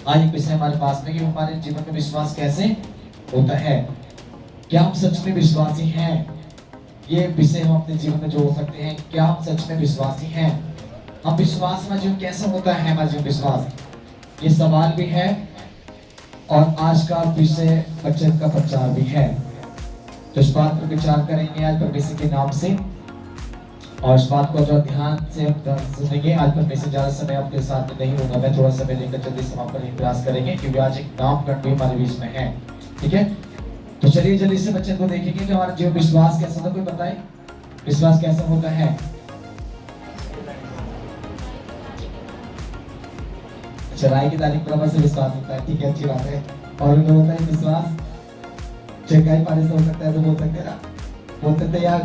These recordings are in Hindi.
आज एक विषय हमारे पास में कि हमारे जीवन में विश्वास कैसे होता है, क्या हम सच में विश्वासी हैं। ये विषय हम अपने जीवन में जोड़ सकते हैं, क्या हम सच में विश्वासी हैं। हम विश्वास में जो कैसे होता है हमारा जो विश्वास, ये सवाल भी है और आज का विषय वचन का प्रचार भी है। तो इस बात पर विचार करेंगे आज परमेश्वर के नाम से, और इस बात को जो ध्यान से हम सुनेंगे। आज परमेश्वर ज्यादा समय आपके साथ में नहीं होगा, मैं थोड़ा समय लेकर जल्दी समाप्त करने का प्रयास करेंगे क्योंकि आज एक नामकरण भी हमारे बीच में है। ठीक है, तो चलिए जल्दी से बच्चन को देखेंगे कि हमारा जीवन विश्वास कैसा होता है। कोई बताए विश्वास कैसा होता है। चराई की तारीख बराबर से विश्वास होता है। ठीक है, अच्छी बात है। और उनको होता है विश्वास चकाई पानी से हो सकता है, तो बोल सकते हैं ना, बोल सकते हैं यार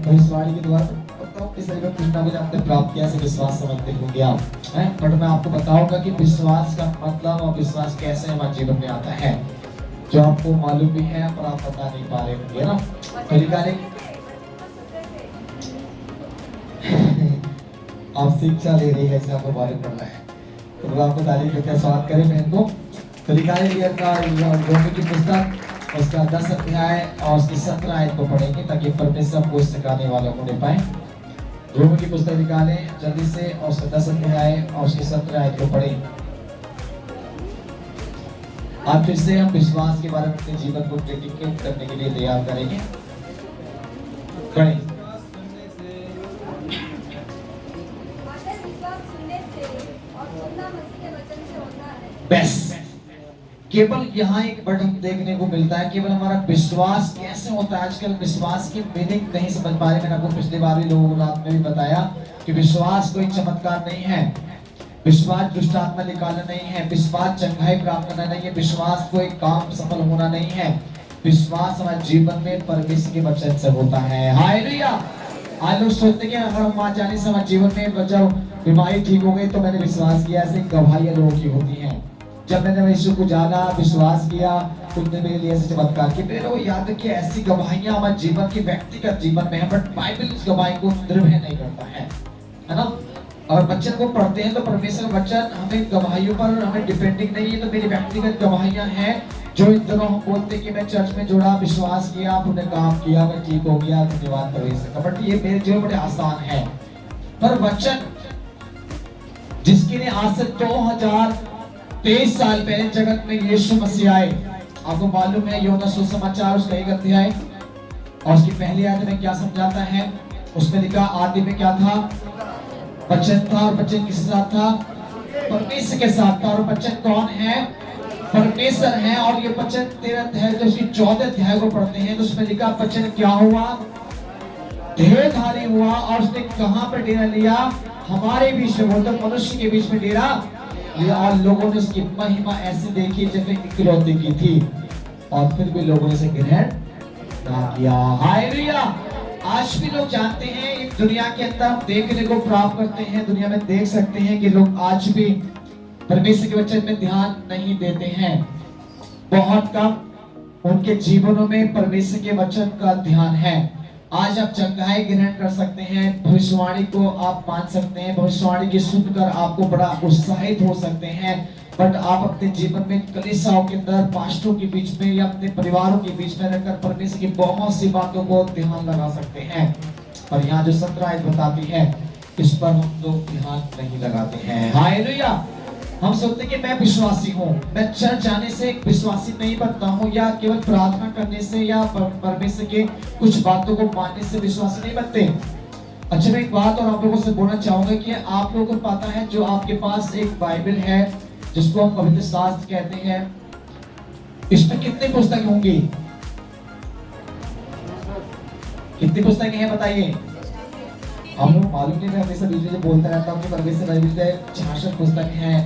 भविष्यवाणी के द्वारा कुछ ना कुछ आपने प्राप्त किया, विश्वास समझते होंगे आप हैं। बट मैं आपको बताऊंगा कि विश्वास का मतलब और विश्वास कैसे हमारे जीवन में आता है, जो आपको मालूम भी है पर आप बता नहीं पा रहे होंगे ना। आप शिक्षा ले रही है, इसे आपको मालूम पड़ रहा है, तो आपको तारीफ करके स्वागत करें बहन को। तो रोमी की पुस्तक उसका 10 अध्याय और उसकी 17 आयत को पढ़ेंगे ताकि परमेश्वर को सिखाने वाले होने पाए। रोमी की पुस्तक निकालें जल्दी से और उसका 10 अध्याय और उसकी 17 आयत को पढ़ें। आज फिर से हम विश्वास के बारे में अपने जीवन को डेडिकेट करने के लिए तैयार करेंगे। पढ़ें। बस केवल यहाँ एक वर्ड हम देखने को मिलता है, केवल हमारा विश्वास कैसे होता है। आजकल विश्वास की मीनिंग नहीं समझ पा रहे। मैंने आपको पिछली बार भी लोगों रात में भी बताया कि विश्वास कोई चमत्कार नहीं है, विश्वास दुष्ट आत्मा निकालना नहीं है, विश्वास चंगाई प्राप्त करना नहीं है, विश्वास कोई काम सफल होना नहीं है। विश्वास हमारे जीवन में परमेश्वर के वचन से होता है। हालेलुया। आज लोग सोचते हैं अगर हम वहां जाने से हमारे जीवन में जब बीमारी ठीक हो गई तो मैंने विश्वास किया। ऐसे गवाहियां लोगों की होती हैं। जब मैंने यीशु को जाना, विश्वास किया, उसने मेरे लिए ऐसे चमत्कार किए। मेरे को याद रखिए, ऐसी गवाहियां हमारे जीवन की व्यक्तिगत जीवन में है, बट बाइबल इस गवाही को निर्भय नहीं करता है ना। और वचन को पढ़ते हैं तो परमेश्वर वचन हमें गवाहियों पर हमें डिपेंडिंग नहीं है। तो मेरी व्यक्तिगत गवाहियां हैं जो इन दिनों हम बोलते हैं कि मैं चर्च में जुड़ा, विश्वास किया, आपने काम किया, मैं ठीक हो गया, धन्यवाद परमेश्वर का। बट ये मेरे जीवन बड़े आसान है। पर वचन जिसके लिए आज से 2023 साल पहले जगत में यीशु मसीह आए, आपको मालूम है यूहन्ना सुसमाचार उसका 1 अध्याय और उसकी पहली आयत में क्या समझाता है। उसमें लिखा आदि में क्या था, वचन था और वचन किसके साथ था, परमेश्वर के साथ था। और वचन कौन है, परमेश्वर है। और ये वचन 13 अध्याय जो उसकी 14 अध्याय को पढ़ते हैं तो उसमें लिखा वचन क्या हुआ, देहधारी हुआ और उसने कहां पर डेरा लिया, हमारे बीच में, बोलते मनुष्य के बीच में डेरा लिया। और लोगों ने उसकी महिमा ऐसी देखी जैसे इकलौती की थी और फिर भी लोगों ने इसे ग्रहण ना किया। हालेलुया। आज भी लोग जानते हैं, एक दुनिया के अंदर हम देखने को प्राप्त करते हैं, दुनिया में देख सकते हैं कि लोग आज भी परमेश्वर के वचन में ध्यान नहीं देते हैं। बहुत कम उनके जीवनों में परमेश्वर के वचन का ध्यान है। आज आप चंगाई ग्रहण कर सकते हैं, भविष्यवाणी को आप मान सकते हैं, भविष्यवाणी की सुनकर आपको बड़ा उत्साहित हो सकते हैं। बट आप अपने जीवन में कलीसियाओं के अंदर, पास्टरों के बीच में या अपने परिवारों के बीच में रहकर परमेश्वर की बहुत सी बातों को ध्यान लगा सकते हैं। और यहाँ जो 17 आयत बताती है इस पर हम लोग ध्यान नहीं लगाते हैं। हालेलुया। हम सोचते हैं कि मैं विश्वासी हूँ, मैं चर्च जाने से एक विश्वासी नहीं बनता हूँ, या केवल प्रार्थना करने से या परमेश्वर के कुछ बातों को मानने से विश्वासी नहीं बनते। अच्छा, मैं एक बात और आप लोगों से बोलना चाहूंगा कि आप लोगों को पता है जो आपके पास एक बाइबल है जिसको हम पवित्र शास्त्र कहते हैं, इसमें कितनी पुस्तकें होंगी, कितनी पुस्तकें हैं बताइए। हम लोग मालूम नहीं, मैं हमेशा बीच में बोलता रहता हूँ कि परमेश्वर बाइबल में 66 पुस्तक हैं,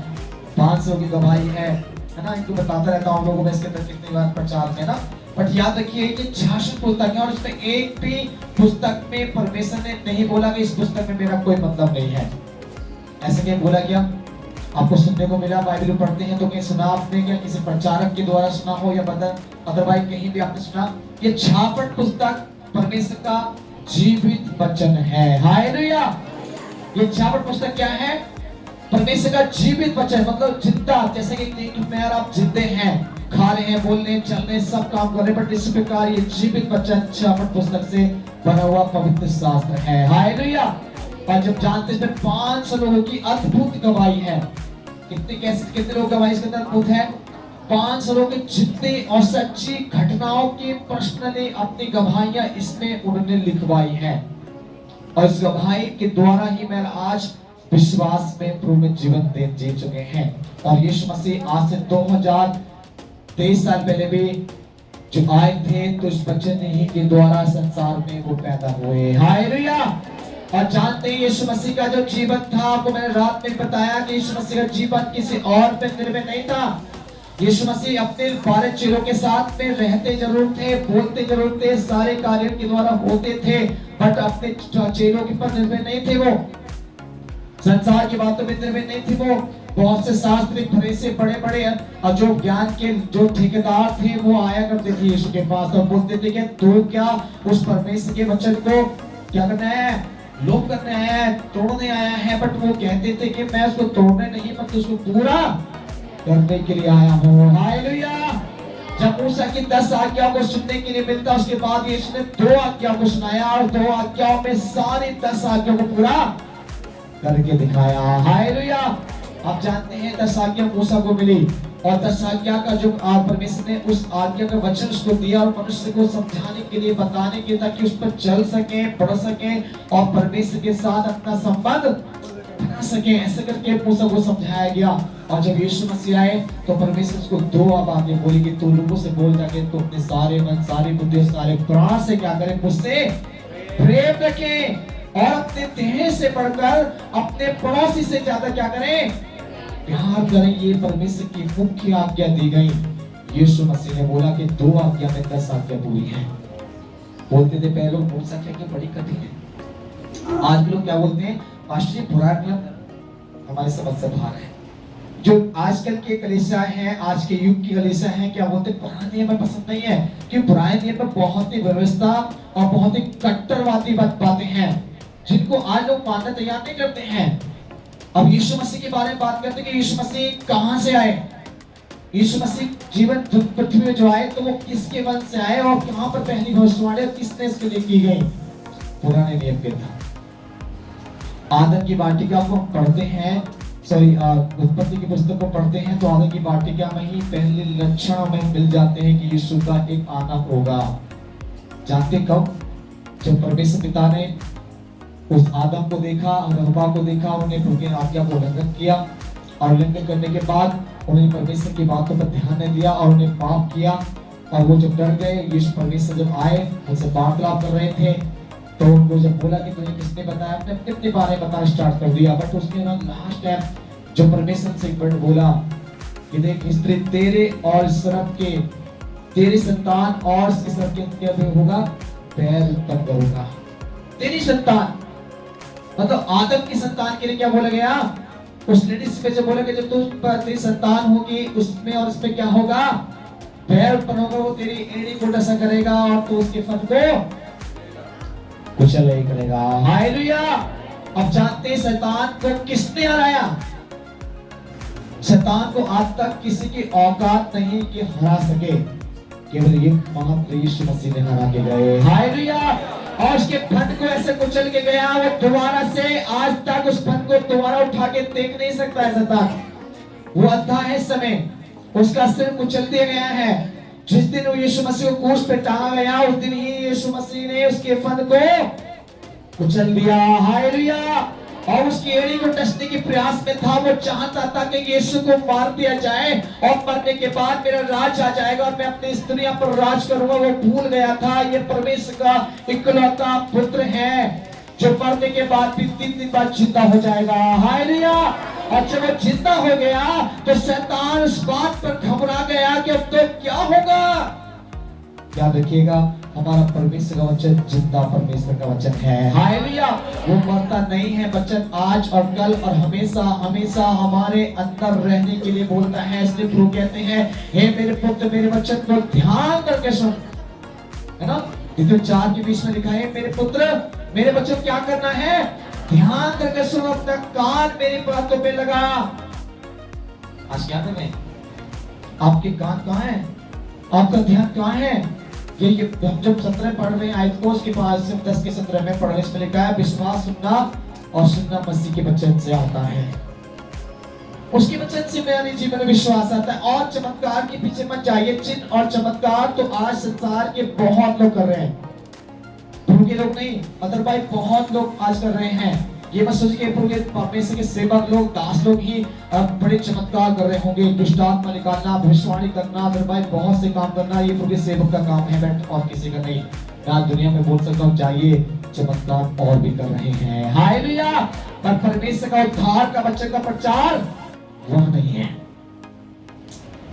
500 की गवाही है ना। इनको बताता रहता हूँ लोगों में इसके अंदर कितनी बार प्रचार में ना। बट याद रखिए कि 66 पुस्तक है और इसमें एक भी पुस्तक में परमेश्वर ने नहीं बोला कि इस पुस्तक में मेरा कोई मतलब नहीं है। ऐसे क्या बोला क्या आपको सुनने को मिला? बाइबल पढ़ते हैं तो कहीं सुना आपने क्या, किसी प्रचारक के द्वारा सुना हो या अदरवाइज कहीं भी आपने सुना? ये 66 पुस्तक परमेश्वर का जीवित वचन है। हालेलुया। ये 66 पुस्तक क्या है? परमेश्वर का जीवित वचन मतलब जिंदा, जैसे कि मैं और आप जिंदे हैं, खा रहे हैं, बोल रहे हैं, चल रहे हैं, सब काम कर रहे हैं, बट इस प्रकार ये जीवित वचन शामत पुस्तक से बना हुआ पवित्र शास्त्र है। हालेलुया। और जब जानते हैं इसमें 500 लोगों की अद्भुत गवाही है। कितने लोग गवाही इसके अंदर अद्भुत है? 500 लोग जितने और सच्ची घटनाओं की पर्सनली अपनी गवाहियां इसमें उन्होंने लिखवाई है। और इस गवाही के द्वारा ही मैं आज विश्वास में पूर्ण जीवन जी चुके हैं। और यीशु मसीह आज से 2023 साल पहले भी जो आए थे तो इस वचन ही के द्वारा संसार में वो पैदा हुए। हालेलुया। और जानते हैं यीशु मसीह का जो जीवन था, आपको मैंने रात में बताया कि यीशु मसीह का जीवन किसी और पे निर्भर नहीं था। यीशु मसीह अपने 12 चेलों के साथ में रहते जरूर थे, बोलते जरूर थे, सारे कार्यों के द्वारा होते थे, बट अपने चेलों के पर निर्भर नहीं थे। वो संसार की बातों में निर्भर नहीं थे। वो बहुत से शास्त्री फरीसी बड़े बड़े और जो ज्ञान के जो ठेकेदार थे वो आया करते थे यीशु के पास और बोलते थे कि तू क्या उस परमेश्वर के वचन को क्या करना है, लोप करने आया है, तोड़ने आया है। बट वो कहते थे कि मैं उसको तोड़ने नहीं बल्कि उसको पूरा करने के लिए आया हूँ। हालेलुया। जब मूसा की 10 आज्ञाओं को सुनने के लिए मिलता, उसके बाद यीशु ने 2 आज्ञाओं को सुनाया और 2 आज्ञाओं में सारी 10 आज्ञाओं को पूरा करके दिखाया। हालेलुया। आप जानते हैं 10 आज्ञा मूसा को मिली और 10 आज्ञा का जो परमेश्वर ने उस आज्ञा का वचन उसको दिया और मनुष्य को समझाने के लिए, बताने के लिए, ताकि उस पर चल सके, पढ़ सके और परमेश्वर के साथ अपना संबंध बना सके। ऐसे करके मूसा को समझाया गया। और जब यीशु मसीह आए तो परमेश्वर उसको 2 बातें बोली कि तू लोगों से बोल जाके तू अपने सारे मन, सारी बुद्धि, सारे प्राण से क्या करे, मुझसे प्रेम रखे और अपने देह से बढ़कर अपने पड़ोसी से ज्यादा क्या करें, प्यार करें। ये परमेश्वर की मुख्य आज्ञा दी गई। यीशु मसीह ने बोला कि 2 आज्ञा में 10 आज्ञा पूरी है। बोलते थे पहले लोग 2 आज्ञा बड़ी कठिन है। आज लोग क्या बोलते हैं, पास्टर जी पुराना नियम हमारे समझ से बाहर है। जो आजकल के कलीसिया हैं, आज के युग की कलीसिया हैं, क्या बोलते हैं पुराने नियम में पसंद नहीं है, क्योंकि पुराने नियम में बहुत ही व्यवस्था और बहुत ही कट्टरवादी बातें हैं जिनको आज लोग मानना तैयार नहीं करते हैं। अब यीशु मसीह के बारे में बात करते हैं कि यीशु मसीह कहां से आए। यीशु मसीह जीवन पृथ्वी में जो आए तो वो किसके वंश से आए और कहां पर पहली भविष्यवाणी किसने इसके लिए की गई, पुराने नियम के था। आदम की वाटिका को पढ़ते हैं, उत्पत्ति की पुस्तक को पढ़ते हैं तो आदम की वाटिका में ही पहले लक्षण में मिल जाते हैं कि यीशु का एक आना होगा। जानते कब? जब परमेश्वर पिता ने उस आदम को देखा और हव्वा को देखा और उन्हें प्रभु की आज्ञा को उल्लंघन किया और उल्लंघन करने के बाद उन्हें परमेश्वर की बातों पर ध्यान नहीं दिया और उन्हें पाप किया। और वो जब डर गए, यीशु परमेश्वर जब आए उनसे वार्तालाप कर रहे थे तो उनको जब बोला कि तुझे किसने बताया, अपने अपने बारे में बताना स्टार्ट कर दिया। बट उसके बाद लास्ट टाइम जो परमेश्वर से एक वर्ड बोला कि देख स्त्री तेरे और सर्प के, तेरी संतान और सर्प के क्या होगा, पैर उत्पन्न करूंगा। तेरी संतान मतलब आदम की संतान के लिए क्या बोला गया, उस लेडीज पे जब बोला कि जब तेरी संतान होगी उसमें और उसमें क्या होगा, पैर उत्पन्न होगा, वो तेरी एड़ी को डसा करेगा और तो उसके फन को कुचल नहीं करेगा। हालेलुया। अब जानते हैं शैतान को किसने हराया? शैतान को आज तक किसी की औकात नहीं कि हरा सके, केवल एक मात्र यीशु मसीह ने हरा के गए। हालेलुया। और उसके फन को ऐसे कुचल के गया, वो दोबारा से आज तक उस फन को दोबारा उठा के देख नहीं सकता है शैतान। वो अंधा है इस समय, उसका सिर कुचल दिया गया है। जिस दिन वो यीशु मसीह को क्रूस पे टांगा गया उस दिन ही यीशु मसीह ने उसके फन को कुचल दिया। हालेलुया। और उसकी एड़ी को डसने के प्रयास में था, वो चाहता था कि यीशु को मार दिया जाए और मरने के बाद मेरा राज आ जाएगा और मैं अपनी इस दुनिया पर राज करूंगा। वो भूल गया था ये परमेश्वर का इकलौता पुत्र है जो मरने के बाद भी 3 दिन बाद जिंदा हो जाएगा। हालेलुया। और जब वो जिंदा हो गया तो शैतान उस बात पर घबरा गया कि अब तो क्या होगा। याद रखिएगा हमारा परमेश्वर का वचन जिंदा परमेश्वर का वचन है। हालेलुया। वो मरता नहीं है, वचन आज और कल और हमेशा हमेशा हमारे अंदर रहने के लिए बोलता है। इसलिए प्रभु कहते हैं हे मेरे पुत्र मेरे वचन को ध्यान करके सुन, है ना। 4 के 20 में लिखा है मेरे पुत्र मेरे वचन क्या करना है, ध्यान करके सुनो, अपना कान मेरी बातों पे लगा। आज क्या करें? आपके कान कहाँ है? आपका ध्यान कहाँ है? ये हम जब 17 पढ़ रहे हैं आयत को, उसके पास 10 के 17 में पढ़ रहे हैं, इसमें लिखा है विश्वास सुनना और सुनना मसीह के वचन से आता है। उसके वचन से मेरे जीवन में विश्वास आता है। और चमत्कार के पीछे मत जाइए। चिन्ह और चमत्कार तो आज संसार के बहुत लोग कर रहे हैं, प्रभु के लोग नहीं, अदरवाइज बहुत लोग आज कर रहे हैं। ये मत सोचिए प्रभु के परमेश्वर के सेवक लोग, दास लोग ही बड़े चमत्कार कर रहे होंगे। दुष्ट आत्मा निकालना, भविष्यवाणी करना, अदरवाइज बहुत से काम करना, ये प्रभु के सेवक का काम है, बट और किसी का नहीं। मैं आज दुनिया में बोल सकता हूँ चाहिए चमत्कार और भी कर रहे हैं, हालेलुया। पर परमेश्वर का उद्धार का वचन का प्रचार वह नहीं है।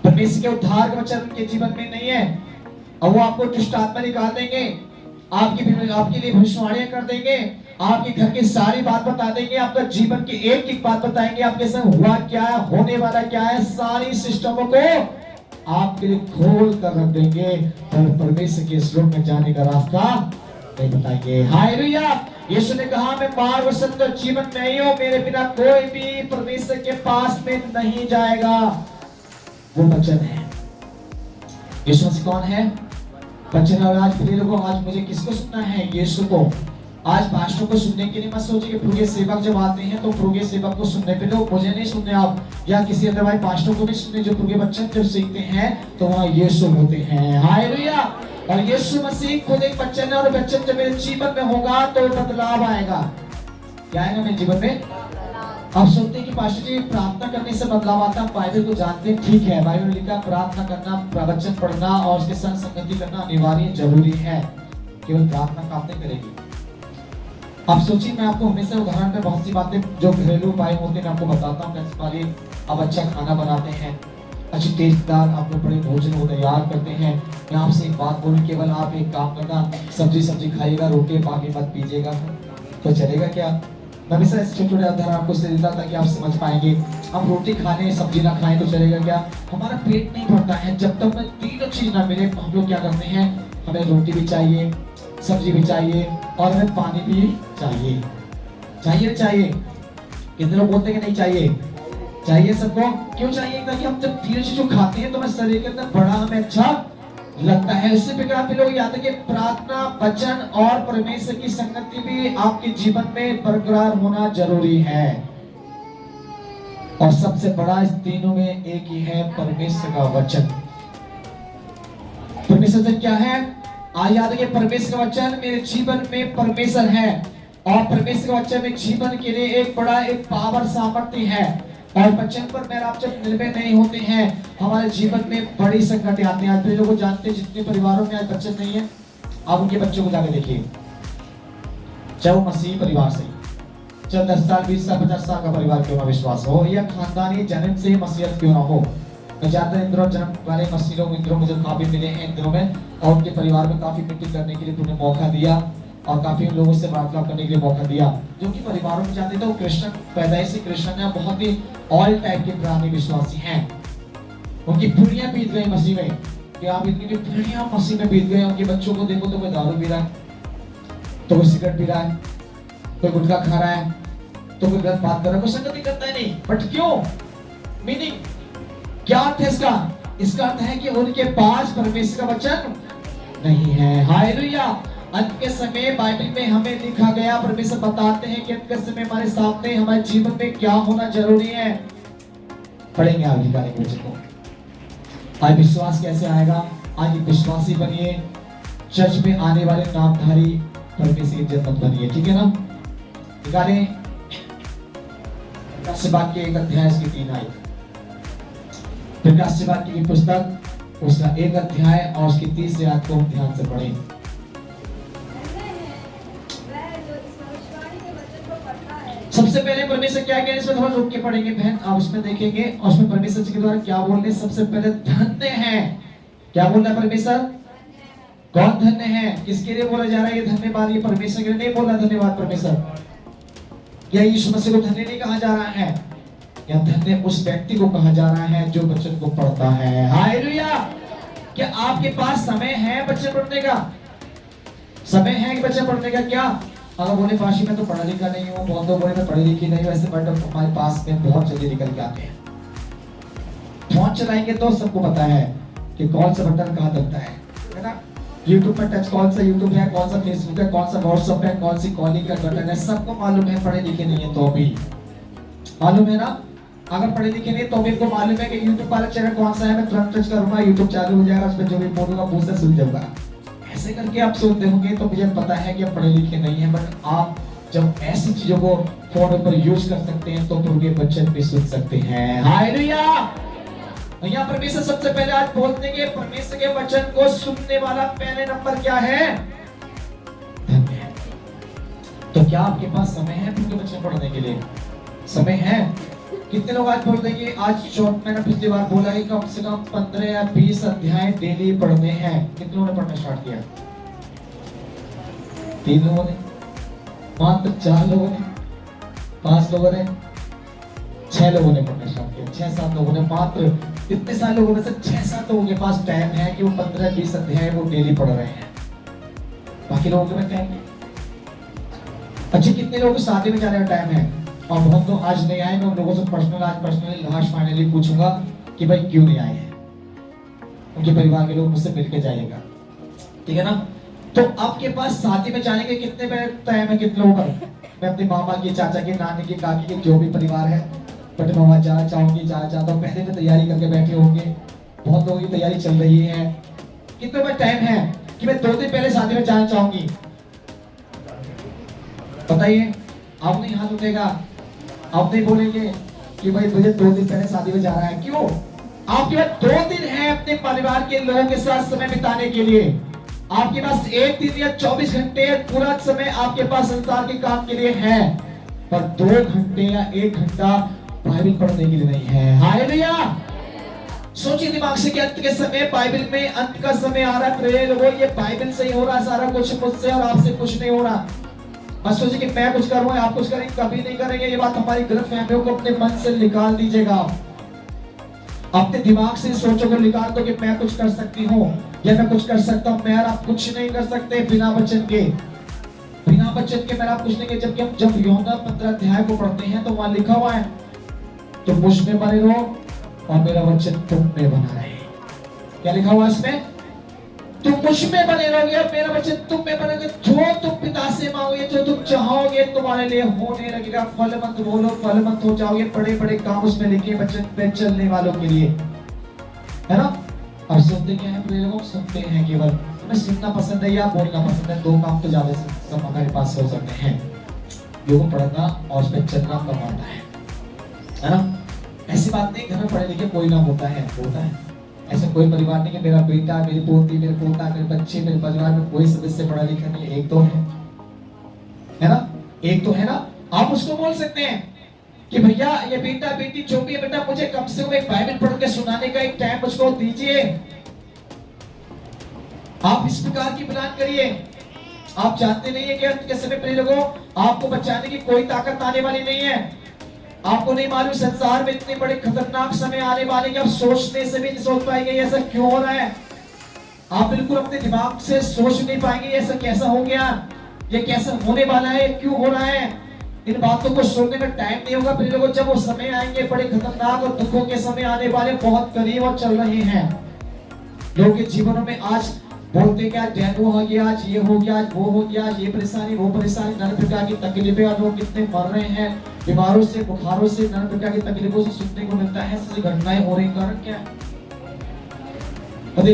परमेश्वर के उद्धार का वचन उनके जीवन में नहीं है। और वो आपको दुष्ट आत्मा निकाल देंगे, आपके लिए भविष्यवाणियां कर देंगे, आपके घर की सारी बात बता देंगे, आपका जीवन की एक एक बात बताएंगे, आपके संग हुआ क्या है, होने वाला क्या है, सारी सिस्टमों को आपके लिए खोल कर रख देंगे। पर परमेश्वर के इस लोक में जाने का रास्ता नहीं बताएंगे, हालेलुया। यीशु ने कहा मैं मार्ग व सत्य जीवन नहीं हूं, मेरे बिना कोई भी परमेश्वर के पास में नहीं जाएगा। वो वचन है। यीशु मसीह कौन है? वचन। और आज प्रिय लोगों, आज मुझे किसको सुनना है? यीशु को। आज पास्टर को सुनने के लिए मत सोचिए कि प्रभु के सेवक जब आते हैं तो प्रभु के सेवक को सुनने पे लोग, मुझे नहीं सुनने आप, या किसी अदरवाइज पास्टर को भी सुनने। जो प्रभु के बच्चे जब सीखते हैं तो वहाँ यीशु होते हैं, हालेलुया। और यीशु मसीह खुद एक बच्चन है, और बच्चन जब मेरे जीवन में होगा तो बदलाव आएगा। क्या आएगा मेरे जीवन में? आप सुनते हैं कि पास्टर जी प्रार्थना करने से बदलाव आता है, बाइबल को जानते हैं, ठीक है, बाइबल में लिखा प्रार्थना करना, प्रवचन पढ़ना और उसके संग संगति करना अनिवार्य जरूरी है। केवल प्रार्थना काम नहीं करेगी। आप सोचिए, मैं आपको हमेशा उदाहरण में बहुत सी बातें जो घरेलू उपाय होते हैं मैं आपको बताता हूँ। कैसे वाले आप अच्छा खाना बनाते हैं, अच्छी टेस्टदार आप लोग बड़े भोजन को तैयार करते हैं। मैं आपसे एक बात बोलूं, केवल आप एक काम करना, सब्जी खाइएगा, रोटी बाकी मत पीजिएगा, तो चलेगा क्या? मैं हमेशा ऐसे छोटे छोटे उदाहरण आपको इसलिए देता ताकि आप समझ पाएंगे। हम रोटी खाने सब्जी ना खाएं तो चलेगा क्या? हमारा पेट नहीं भरता है जब तक हमें तीनों चीज ना मिले। हम लोग क्या करते हैं, हमें रोटी भी चाहिए, सब्जी भी चाहिए और हमें पानी भी चाहिए। चाहिए। कितने लोग बोलते हैं कि नहीं चाहिए? चाहिए सबको। क्यों चाहिए? ताकि हम जब तीनों चीजों खाते हैं तो हमें शरीर के अंदर बड़ा हमें अच्छा लगता है। इससे प्रकार पे लोग याद है कि प्रार्थना, वचन और परमेश्वर की संगति भी आपके जीवन में बरकरार होना जरूरी है। और सबसे बड़ा इस तीनों में एक ही है, परमेश्वर का वचन। परमेश्वर वचन क्या है? आज याद है कि परमेश्वर का वचन मेरे जीवन में परमेश्वर है, और परमेश्वर का वचन में जीवन के लिए एक बड़ा एक पावर सामर्थ्य है। और वचन पर मेरा आप जब निर्भर नहीं होते हैं, हमारे जीवन में बड़ी संकट आते हैं। आज भी लोग जानते हैं जितने परिवारों में आज बच्चे नहीं है, आप उनके बच्चों को जाकर देखिए, चाहे वो मसीही परिवार से, चाहे 10 साल 20 साल 50 साल का परिवार क्यों ना विश्वास हो, या खानदानी जन्म से मसीहत क्यों ना हो। मैं जानता हूं इंद्रों जन्म वाले मसीह लोग, इंद्रों मुझे काफी मिले हैं इंद्रों में, और उनके परिवार में काफी मीटिंग करने के लिए तूने मौका दिया और काफी लोगों से वार्तालाप करने के लिए मौका दिया। जो कि परिवारों में जाते थे वो कृष्ण पैदाइशी कृष्ण है, बहुत ही ऑल टाइप के पुराने विश्वासी हैं। उनकी पीढ़ियां बीत गई मसीह में, कि आप इतनी पीढ़ियां मसीह में बीत गए। उनके बच्चों को देखो तो कोई दारू पी रहा है, तो कोई सिगरेट पी रहा है, कोई गुटखा खा रहा है, तो कोई गलत बात कर रहा है, कोई संगति करता है नहीं। बट क्यों? मीनिंग क्या अर्थ है इसका? इसका अर्थ है कि उनके पास परमेश्वर का वचन नहीं है, हालेलुया। अंत के समय बाइबल में हमें लिखा गया, परमेश्वर बताते हैं कि अंत के समय हमारे सामने हमारे जीवन में क्या होना जरूरी है। पढ़ेंगे आगे के वचन को। आज विश्वास कैसे आएगा? आज विश्वासी बनिए, चर्च में आने वाले नामधारी परमेश्वर की जन्नत बनिए, ठीक है ना? निकालें प्रकाशित के 1 अध्याय की 3 आयत। प्रकाशित की पुस्तक उसका 1 अध्याय और उसकी 30 आयत को ध्यान से पढ़ें। सबसे पहले परमेश्वर क्या कह रहे हैं, इसमें थोड़ा रुक के पढ़ेंगे बहन, आप उसमें देखेंगे और उसमें परमेश्वर के द्वारा क्या बोल रहे हैं। सबसे पहले धन्य है, क्या बोल रहा है परमेश्वर? कौन धन्य है? किसके लिए बोला जा रहा है ये धन्यवाद? ये परमेश्वर के लिए नहीं बोल रहा धन्यवाद परमेश्वर, या यीशु मसीह को धन्य नहीं कहा जा रहा है, या धन्य उस व्यक्ति को कहा जा रहा है जो वचन को पढ़ता है, हालेलुया। क्या आपके पास समय है वचन पढ़ने का? समय है कि वचन पढ़ने का? क्या अगर बोले पाशी में तो पढ़ा लिखा नहीं हूँ, बहुत लोग बोले मैं पढ़ी लिखी नहीं हूँ, ऐसे बट हमारे पास में बहुत जल्दी निकल के आते हैं। फोन चलाएंगे तो सबको पता है कि कौन सा बटन कहाँ दबता है ना। यूट्यूब पर टच कौन सा यूट्यूब है, कौन सा फेसबुक है, कौन सा व्हाट्सएप है, कौन सी कॉलिंग का बटन है, सबको मालूम है। पढ़े लिखे नहीं है तो भी मालूम है ना। अगर पढ़े लिखे नहीं तो भी इनको मालूम है कि यूट्यूब वाला चैनल कौन सा है, मैं तुरंत टच करूंगा यूट्यूब चालू हो जाएगा, उसमें जो भी बोलूंगा मुंह से सुन जाऊंगा। ऐसे करके आप सुनते होंगे तो मुझे पता है कि आप पढ़े लिखे नहीं है, बट आप जब ऐसी चीजों को फोन पर यूज कर सकते हैं तो उनके वचन भी सुन सकते हैं। हालेलुया। यहाँ परमेश्वर सबसे पहले आज बोल देंगे, परमेश्वर के वचन को सुनने वाला पहले नंबर क्या है? धन्य। तो क्या आपके पास समय है उनके वचन पढ़ने के लिए? समय है? कितने लोग आज बोल देंगे आज मैंने पिछली बार बोला कि कम से कम 15 या 20 अध्याय डेली पढ़ने हैं। कितने लोगों ने पढ़ना स्टार्ट किया? 3 लोगों ने, मात्र 4 लोगों ने, 5 लोगों ने, 6 लोगों ने पढ़ना स्टार्ट किया। 6-7 लोगों ने, मात्र इतने सारे लोगों में से 6-7 लोगों के पास टाइम है कि वो 15-20 अध्याय वो डेली पढ़ रहे हैं। बाकी लोगों के पास टाइम नहीं। अच्छा, कितने लोगों को शादी में जाने का टाइम है? और बहुत लोग आज नहीं आए। मैं उन लोगों से पर्सनली लास्ट फाइनली पूछूंगा कि भाई क्यों नहीं आए हैं। उनके परिवार के लोग मुझसे मिलके जाइएगा, ठीक है ना। तो आपके पास शादी में जाने के कितने टाइम है? कितने लोगों का? मैं अपनी मामा की, चाचा की, नानी की, काकी की, जो भी परिवार है, बट मामा जाना चाहता हूँ। पहले तो तैयारी करके बैठे होंगे, बहुत लोगों की तैयारी चल रही है। कितने बार टाइम है कि मैं 2 दिन पहले शादी में जाना चाहूंगी? बताइए। आप नहीं हाथ उठेगा, आप नहीं बोलेंगे कि भाई मुझे 2 दिन पहले शादी में जाना है। क्यों? आपके पास 2 दिन है अपने परिवार के लोगों के साथ समय बिताने के लिए। आपके पास 1 दिन या 24 घंटे पूरा समय आपके पास संसार के काम के लिए है, पर 2 घंटे या 1 घंटा बाइबल पढ़ने के लिए नहीं है। हालेलुया। सोचिए दिमाग से कि अंत के समय, बाइबल में अंत का समय आ रहा है। प्रिय लोगों, ये बाइबल से ही हो रहा है सारा कुछ, मुझसे और आपसे कुछ नहीं हो रहा। मत सोचिए कि मैं कुछ करूंगा आप कुछ करेंगे, कभी नहीं करेंगे। ये बात हमारी गलत फहमियों को अपने मन से निकाल दीजिएगा। अपने दिमाग से सोचो को निकाल दो कि मैं कुछ कर सकती हूँ या मैं कुछ कर सकता हूँ। मैं और आप कुछ नहीं कर सकते बिना वचन के। बिना वचन के मैं आप कुछ नहीं। जबकि हम जब यूहन्ना 15 अध्याय को पढ़ते हैं तो वहां लिखा हुआ है, तो मुझ में बने रहो और मेरा वचन तुम में बना रहे। क्या लिखा हुआ इसमें? तुम मुझ में बने रहोगे और मेरा वचन तुम में बनेगा। जो तुम पिता से मांगोगे, जो तुम चाहोगे, तुम्हारे लिए होने लगेगा। फलवंत बोलो, फलवंत हो जाओगे। बड़े बड़े काम उसमें लिखे वचन पे चलने वालों के लिए, है ना। और सुनते क्या है? प्रिय लोग, सुनते हैं केवल। हमें सुनना पसंद है या बोलना पसंद है? 2 काम तो ज्यादा से कम हमारे पास हो सकते हैं, लोगों पढ़ना और उस पर चलना कम आता है ना। ऐसी बात नहीं घर में पढ़े लिखे कोई ना होता है, होता है। ऐसा कोई परिवार नहीं कि मेरा बेटा, मेरी पोती, मेरे पोता, मेरे बच्चे, मेरे परिवार में कोई सदस्य पढ़ा लिखा नहीं। एक तो है ना, एक तो है ना। आप उसको बोल सकते हैं कि भैया ये बेटा बेटी जो भी है, बेटा मुझे कम से कम एक बाइबल पढ़ के सुनाने का एक टाइम मुझको दीजिए। आप इस प्रकार की प्लान करिए। आप जानते नहीं है कि अंत के समय प्रिय लोगों, आपको बचाने की कोई ताकत आने वाली नहीं है। आपको नहीं मालूम संसार में इतने बड़े खतरनाक समय आने वाले कि आप सोचने से भी नहीं सोच पाएंगे ऐसा क्यों हो रहा है। आप बिल्कुल अपने दिमाग से सोच नहीं पाएंगे ऐसा कैसा हो गया, ये कैसा होने वाला है, क्यों हो रहा है। इन बातों को सोचने का टाइम नहीं होगा। फिर लोगों जब वो समय आएंगे, बड़े खतरनाक और दुखों के समय आने वाले, बहुत करीब और चल रहे हैं। लोगों के जीवनों में आज बोलते क्या, डेंगू हो गया, आज ये हो गया, आज वो हो गया, आज ये परेशानी, वो परेशानी, नाना प्रकार की तकलीफें, और लोग कितने मर रहे हैं बीमारों से, बुखारों से, नाना प्रकार की तकलीफों से सुनने को मिलता है। ऐसी घटनाएं हो रही, कारण क्या है?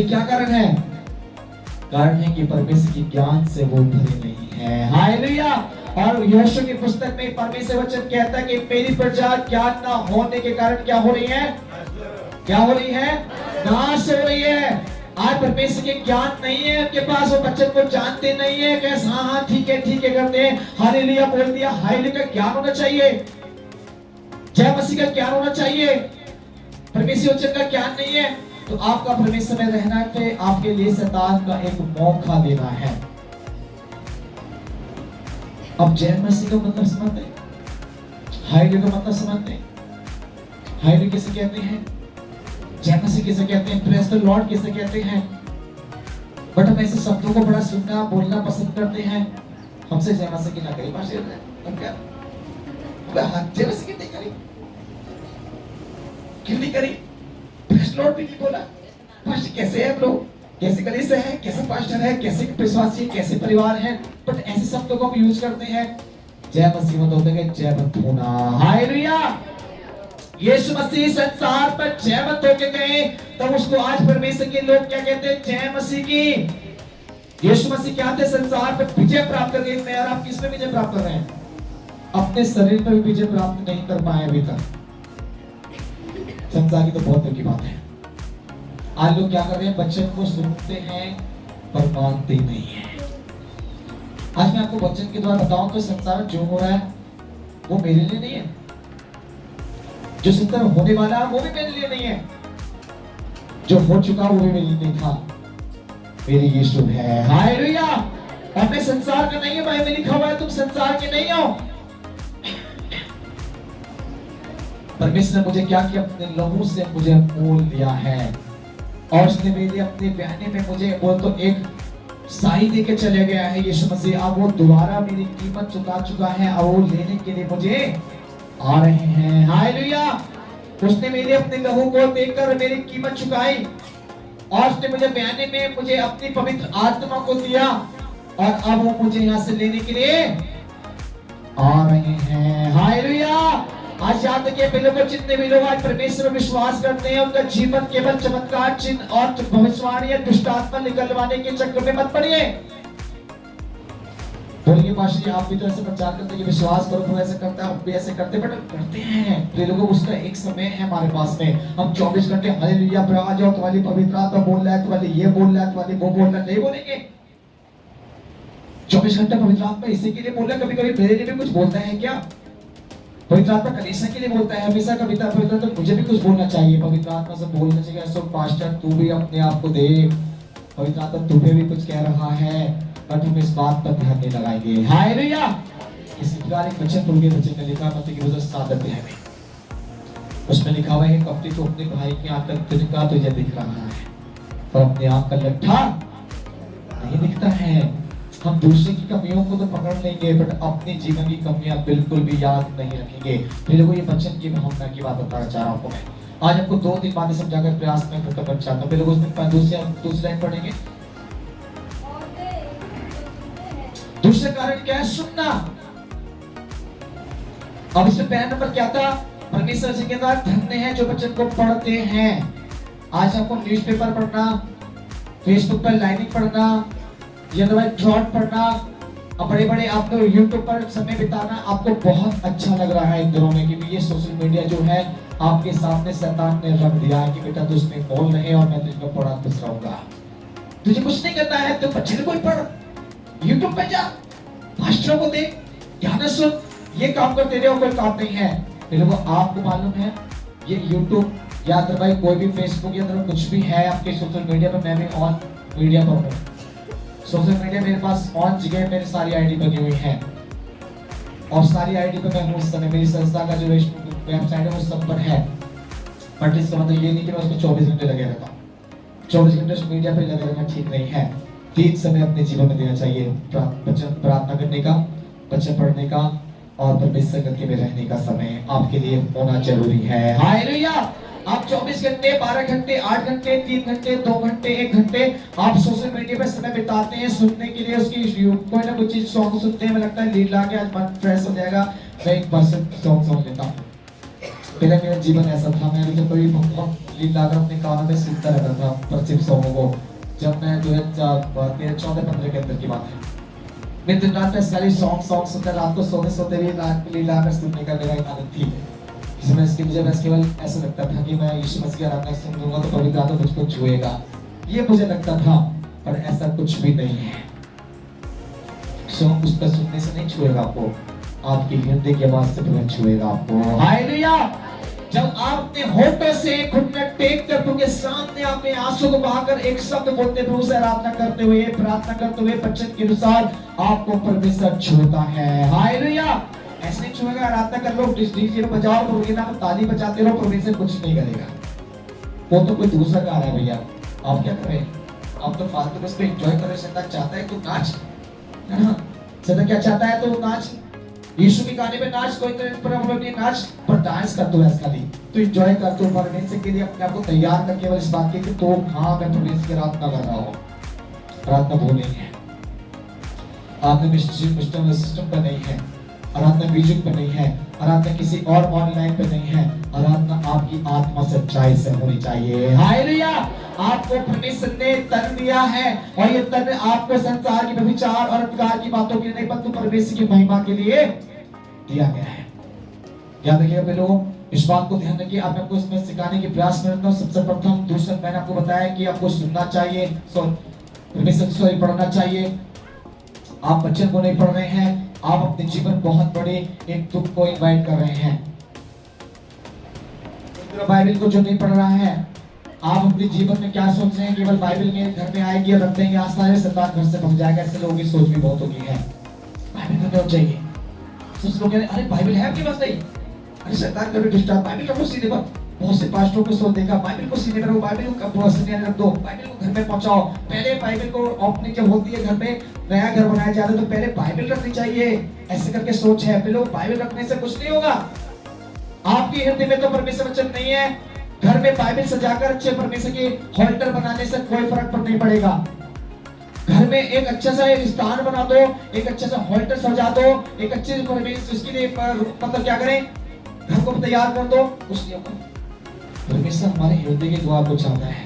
क्या कारण है? कारण है कि परमेश्वर की ज्ञान से वो भरे नहीं है। हालेलुया। और यहोशू की पुस्तक में परमेश्वर वचन कहता है कि मेरी प्रजा ज्ञान ना होने के कारण क्या हो रही है? क्या हो रही है? नाश हो रही है। आज परमेश्वर के ज्ञान नहीं है उनके पास, वो वचन को जानते नहीं है। कैसे हाँ ठीक है करते हैं, हालेलुया बोल दिया। हालेलुया का ज्ञान होना चाहिए, जय मसीह का ज्ञान होना चाहिए। परमेश्वर वचन का ज्ञान नहीं है तो आपका परमेश्वर में रहना पे आपके लिए शैतान का एक मौका देना है। अब जय मसीह का मतलब समझते हैं? हालेलुया का मतलब समझते हैं? हालेलुया किसे कहते हैं? जय मसीह किसे कहते हैं? प्रेज द लॉर्ड किसे कहते हैं? बट हम ऐसे शब्दों को बड़ा सुनना बोलना पसंद करते हैं, हमसे जय मसीह की ना करी पास्टर ने, हम क्या जय मसीह की नहीं करी, क्यों नहीं करी? प्रेज़ लॉर्ड भी नहीं बोला। पास्टर कैसे है लोग, कैसे कलीसिया है, कैसे पास्टर है, कैसे विश्वासी है, कैसे परिवार है, बट ऐसे शब्दों को हम यूज करते हैं। जय मसीह मत होते हैं, जय मत होना। हालेलुया। यीशु मसीह संसार पर जय मत होके गए, तब उसको आज परमेश्वर के लोग क्या कहते हैं? जय मसीह की। यीशु मसीह क्या थे? संसार पर विजय प्राप्त कर गए। और आप किस में विजय प्राप्त कर रहे हैं? अपने शरीर पर विजय प्राप्त नहीं कर पाए अभी तक। संसार की तो बहुत दूर की बात है। आज लोग क्या कर रहे हैं? वचन को सुनते हैं पर मानते नहीं है। आज मैं आपको वचन के द्वारा बताऊं तो संसार में जो हो रहा है वो मेरे लिए नहीं है, जो संसार में होने वाला है वो भी मेरे लिए नहीं है, जो हो चुका वो भी मेरे लिए नहीं था। मेरी यीशु है। हालेलुया। अपने संसार का नहीं है, बाइबल में लिखा हुआ है तुम संसार के नहीं हो। परमेश्वर ने मुझे क्या किया? अपने लहू से मुझे मोल लिया है, और उसने मेरे अपने बहने में मुझे वो तो एक साई दे के चले गया है यीशु मसीह। अब वो दोबारा मेरी कीमत चुका चुका है और वो लेने के लिए मुझे आ रहे हैं। हालेलुया। उसने मेरे अपने लहू को देकर मेरी कीमत चुकाई, और उसने मुझे बहने में मुझे अपनी पवित्र आत्मा को दिया, और अब वो मुझे यहाँ से लेने के लिए आ रहे हैं। हालेलुया। आज याद रखिए, पहले को जितने भी लोग आज परमेश्वर में विश्वास करते हैं उनका जीवन केवल चमत्कार, चिन्ह और भविष्यवाणी या दुष्ट आत्मा निकलवाने के चक्कर में मत पड़िए। बोलिए पास्टर जी आप भी तो ऐसे प्रचार करते हैं कि विश्वास करो, तो ऐसे करता है, हम भी ऐसे करते, बट करते हैं प्रिय लोगों। उसका एक समय है हमारे पास में, हम 24 घंटे हालेलुया आ जाओ, तुम्हारी पवित्र आत्मा बोल रहा है, तुम्हारी ये बोल रहा है, तुम्हारी वो बोल रहा है, नहीं बोलेंगे। 24 घंटे पवित्र आत्मा इसी के लिए बोल रहा है। कभी कभी मेरे लिए भी कुछ बोलता है क्या? पवित्र आत्मा कलीसिया के लिए बोलता है हमेशा। कविता पवित्र तो मुझे भी कुछ बोलना चाहिए, पवित्र आत्मा से बोलना चाहिए। सो पास्टर तू भी अपने आप को देख, पवित्र आत्मा तुम्हें भी कुछ कह रहा है, और तुम इस बात पर ध्यान नहीं लगाएंगे। हालेलुया। इस प्रकार एक वचन पढ़ के वचन में लिखा मत्ती की 7 अध्याय में, उसमें लिखा हुआ है कपटी तो अपने भाई की आंख का तिनका तुझे दिख रहा है, पर अपने आंख का लट्ठा नहीं दिखता है। हम दूसरे की कमियों को तो पकड़ लेंगे, बट अपने जीवन की कमियां बिल्कुल भी याद नहीं रखेंगे। फिर वो ये वचन की भावना की बात बताना चाह रहा हूँ मैं। आज आपको 2-3 बातें समझाकर प्रयास में खत्म करना चाहता हूँ। पहले उस दिन दूसरी लाइन पढ़ेंगे। दूसरा कारण क्या है? सुनना। अब इसमें पहला नंबर क्या था? परमेश्वर जी के द्वारा धन्य है जो वचन को पढ़ते हैं। आज आपको न्यूज़पेपर पढ़ना, फेसबुक पर लाइनिंग पढ़ना, या थ्रॉट पढ़ना, और बड़े बड़े आप लोग यूट्यूब पर समय बिताना आपको बहुत अच्छा लग रहा है इन दिनों में, क्योंकि ये सोशल मीडिया जो है आपके सामने शैतान ने रख दिया है कि बेटा तू उसमें बोल रहे और मैं तुझको पढ़ा खुश रहूंगा। तुझे कुछ नहीं करना है, तो बच्चे को पढ़, यूट्यूब पे जा, पास्टरों को देख, ध्यान सुन, ये काम करते रहो, कोई काम नहीं है। फिर वो आपको मालूम है ये यूट्यूब या अदरवाइज कोई भी फेसबुक या अदर कुछ भी है आपके सोशल मीडिया पर, मैं भी ऑन मीडिया पर हूँ। सोशल मीडिया मेरे पास ऑन जगह मेरी सारी आईडी बनी हुई है, और सारी आईडी पे मैं हूँ इस समय। मेरी संस्था का जो वेबसाइट है वो सब पर है, बट इसका मतलब ये नहीं कि मैं उसमें 24 घंटे लगे रहता हूँ। 24 घंटे उस मीडिया पे लगे रहना ठीक नहीं है। 3 समय अपने जीवन में देना चाहिए, प्रार्थना करने का, बच्चे पढ़ने का, और परमेश्वर संगत में रहने का समय आपके लिए होना जरूरी है। हालेलुया। आप 24 घंटे, 12 घंटे, 8 घंटे, 3 घंटे, 2 घंटे, 1 घंटे आप सोशल मीडिया पे समय बिताते हैं सुनने के लिए, उसकी कोई ना कोई चीज सॉन्ग सुनते हैं। मैं लगता है लीड ला के आज मन फ्रेश हो जाएगा, मैं एक बार से सॉन्ग सुन लेता हूँ। पहले मेरा जीवन ऐसा था, मैं जब कभी बहुत लीड लाकर अपने कानों में सुनता रहता था प्रसिद्ध सॉन्गों को। जब मैं 2014-15 के अंदर की बात है, मैं दिन रात में सारी सॉन्ग सुनकर रात को सोते भी लीड लाकर सुनने का मेरा एक आदत थी। इसमें इसके मुझे बस केवल ऐसा लगता था कि मैं यीशु मसीह की आराधना सुन लूंगा तो पवित्र आत्मा मुझको छुएगा, ये मुझे लगता था, पर ऐसा कुछ भी नहीं है। सॉन्ग उस पर सुनने से नहीं छुएगा आपको, आपकी हृदय की आवाज से तुरंत छुएगा आपको। हालेलुया। जब आप अपने होठों से घुटने टेक कर प्रभु के सामने अपने आंसू को बहाकर एक शब्द बोलते, प्रभु से आराधना करते हुए, प्रार्थना करते हुए, वचन के अनुसार आपको परमेश्वर छूता है। हालेलुया। ऐसे नहीं छुएगा, आराधना कर लो, डीजे पे बजाओ, तो ना ताली बजाते रहो, परमेश्वर कुछ नहीं करेगा। वो तो कोई दूसरा गा रहा है भैया, आप क्या करें? आप तो फालतू बस पे एंजॉय करें। शैतान चाहता है तू नाच, है ना? शैतान क्या चाहता है? तो नाच, यीशु के गाने पे नाच, कोई प्रॉब्लम नहीं, नाच, पर डांस कर दो ऐसा खाली, तो एंजॉय कर दो। परमेश्वर के लिए अपने आप को तैयार कर केवल इस बात के कि तो हाँ मैं परमेश्वर की आराधना कर रहा हूँ। आराधना वो नहीं है, आराधना सिस्टम पे नहीं है, आराधना म्यूजिक पे नहीं है, आराधना किसी और ऑनलाइन पे नहीं है, आराधना आपकी आत्मा सच्चाई से होनी चाहिए। हालेलुया। आपको परमेश्वर ने तन दिया है और ये तन आपको संसार की व्यभिचार और अंधकार की बातों के लिए नहीं, परंतु परमेश्वर की महिमा के लिए दिया गया है। याद रखिएगा मेरे लोगों, इस बात को ध्यान रखिए। आपको इसमें सिखाने के प्रयास में रहता हूँ। सबसे प्रथम दूसरा मैंने आपको बताया कि आपको सुनना चाहिए, परमेश्वर पढ़ना चाहिए। आप बच्चों को नहीं पढ़ रहे हैं, आप अपने जीवन बहुत बड़े एक दुख को इनवाइट कर रहे हैं। बाइबल को जो नहीं पढ़ रहा है, आप अपने जीवन में क्या सोच रहे हैं? केवल बाइबल के घर में आएगी और रख देंगे, आस्था है शैतान घर से भाग जाएगा। ऐसे लोगों की सोच भी बहुत होगी है। बाइबल में होना चाहिए। कुछ लोग कह रहे हैं अरे बाइबल है आपके पास? नहीं, अरे शैतान कभी डिस्टर्ब, बाइबल रखो सीने पर। बहुत से पास्टरों को सोच देखा, बाइबल को सीने पर रखो, बाइबल को रख दो, बाइबल को घर में पहुंचाओ। पहले बाइबल को ओपनिंग जब होती है, घर में नया घर बनाया जाता है, तो पहले बाइबल रखनी चाहिए, ऐसे करके सोच है। पहले बाइबल रखने से कुछ नहीं होगा। आपके हृदय में तो परमेश्वर वचन नहीं है, घर में बाइबल सजाकर अच्छे परमेश्वर के होल्डर बनाने से कोई फर्क नहीं पड़ेगा। घर में एक अच्छा सा एक स्थान बना दो, एक अच्छा सा होल्डर सजा दो, एक अच्छे परमेश्वर उसके लिए मतलब क्या करें, घर को तैयार कर दो। कुछ नहीं होगा। परमेश्वर हमारे हृदय की दुआ को चाहता है।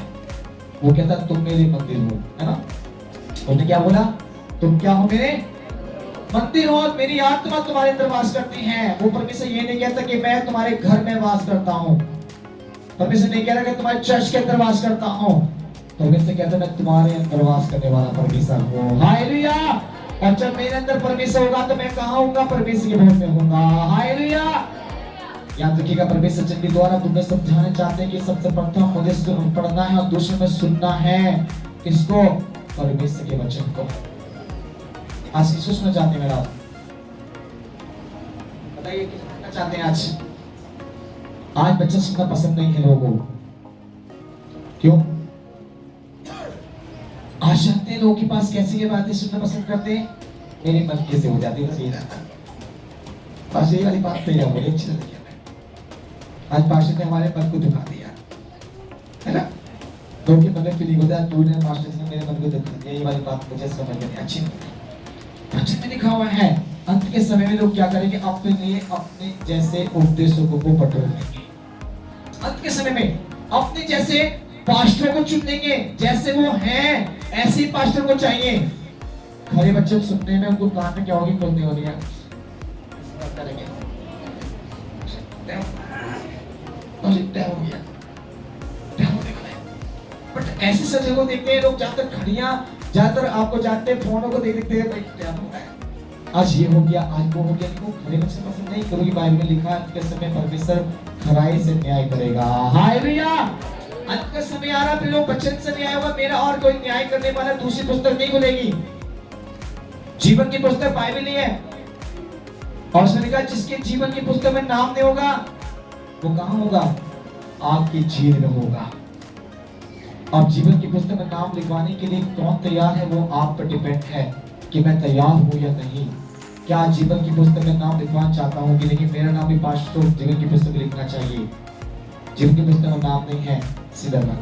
वो कहता तुम मेरे मंदिर हो, है ना? उसने क्या बोला? तुम क्या हो? मेरे मंदिर हो, मेरी आत्मा तुम्हारे अंदर वास करती है। वो परमेश्वर ये नहीं कहता कि मैं तुम्हारे घर में वास करता हूँ। परमेश्वर नहीं कह रहा कि तुम्हारे चर्च के अंदर वास करता हूँ। परमेश्वर कहता है मैं तुम्हारे अंदर वास करने वाला परमेश्वर हूँ। हालेलुया। और जब मेरे अंदर परमेश्वर होगा तो मैं कहाँ होऊंगा? परमेश्वर के भवन में होऊंगा। हालेलुया। याद रखिएगा, परमेश्वर चंडी द्वारा तुम्हें समझाना चाहते हैं कि सबसे प्रथम मुझे पढ़ना है और दूसरे में सुनना है। किसको? परमेश्वर के वचन को। आज किसको सुनना चाहते हैं? मेरा बताइए, किसको सुनना चाहते हैं? आज बच्चे सुनना पसंद नहीं है लोगों को। क्यों? आज जानते हैं लोगों के पास कैसी ये बातें सुनना पसंद करते हैं? मेरी मन कैसे हो जाती है, बस ये वाली बात तो मुझे अच्छी लगी। आज पास्टर ने हमारे मन को दुखा दिया, है ना? लोगों के मन में फीलिंग होता है तूने पास्टर ने मेरे मन को दुखा दिया। ये वाली बात मुझे समझ में अच्छी नहीं। वचन में लिखा हुआ है अंत के समय में लोग क्या करेंगे? अपने लिए अपने जैसे उपदेशकों को पटोर लेंगे। अंत के समय में अपने जैसे पास्टर को चुन लेंगे, जैसे वो हैं ऐसे ही पास्टर को चाहिए। खरे बच्चे सुनने में उनको कान में क्या होगी? खोलनी होनी है, बट ऐसे सजे को देखते हैं लोग, ज्यादातर घड़ियां, ज्यादातर आपको जानते हैं फोनों को देखते हैं भाई क्या होता है, आज ये हो गया, आज वो हो गया। इनको खरे बच्चे पसंद नहीं। क्योंकि बाइबल में लिखा है कि समय परमेश्वर खराई से न्याय करेगा। हालेलुया। अंत का समय आ रहा है, लोग वचन से न्याय होगा। मेरा और कोई न्याय करने वाला दूसरी पुस्तक नहीं खुलेगी। जीवन की पुस्तक बाइबल ही है। और उसने लिखा जिसके जीवन की पुस्तक में नाम नहीं होगा वो कहां होगा? आपकी जेल में होगा। अब जीवन की पुस्तक में नाम लिखवाने के लिए कौन तैयार है? वो आप पर डिपेंड है कि मैं तैयार हूं या नहीं। क्या जीवन की पुस्तक में नाम लिखवाना चाहता हूं कि लेकिन मेरा नाम भी पास्टर जीवन की पुस्तक में लिखना चाहिए। जीवन की पुस्तक में नाम नहीं है, सीधा रख,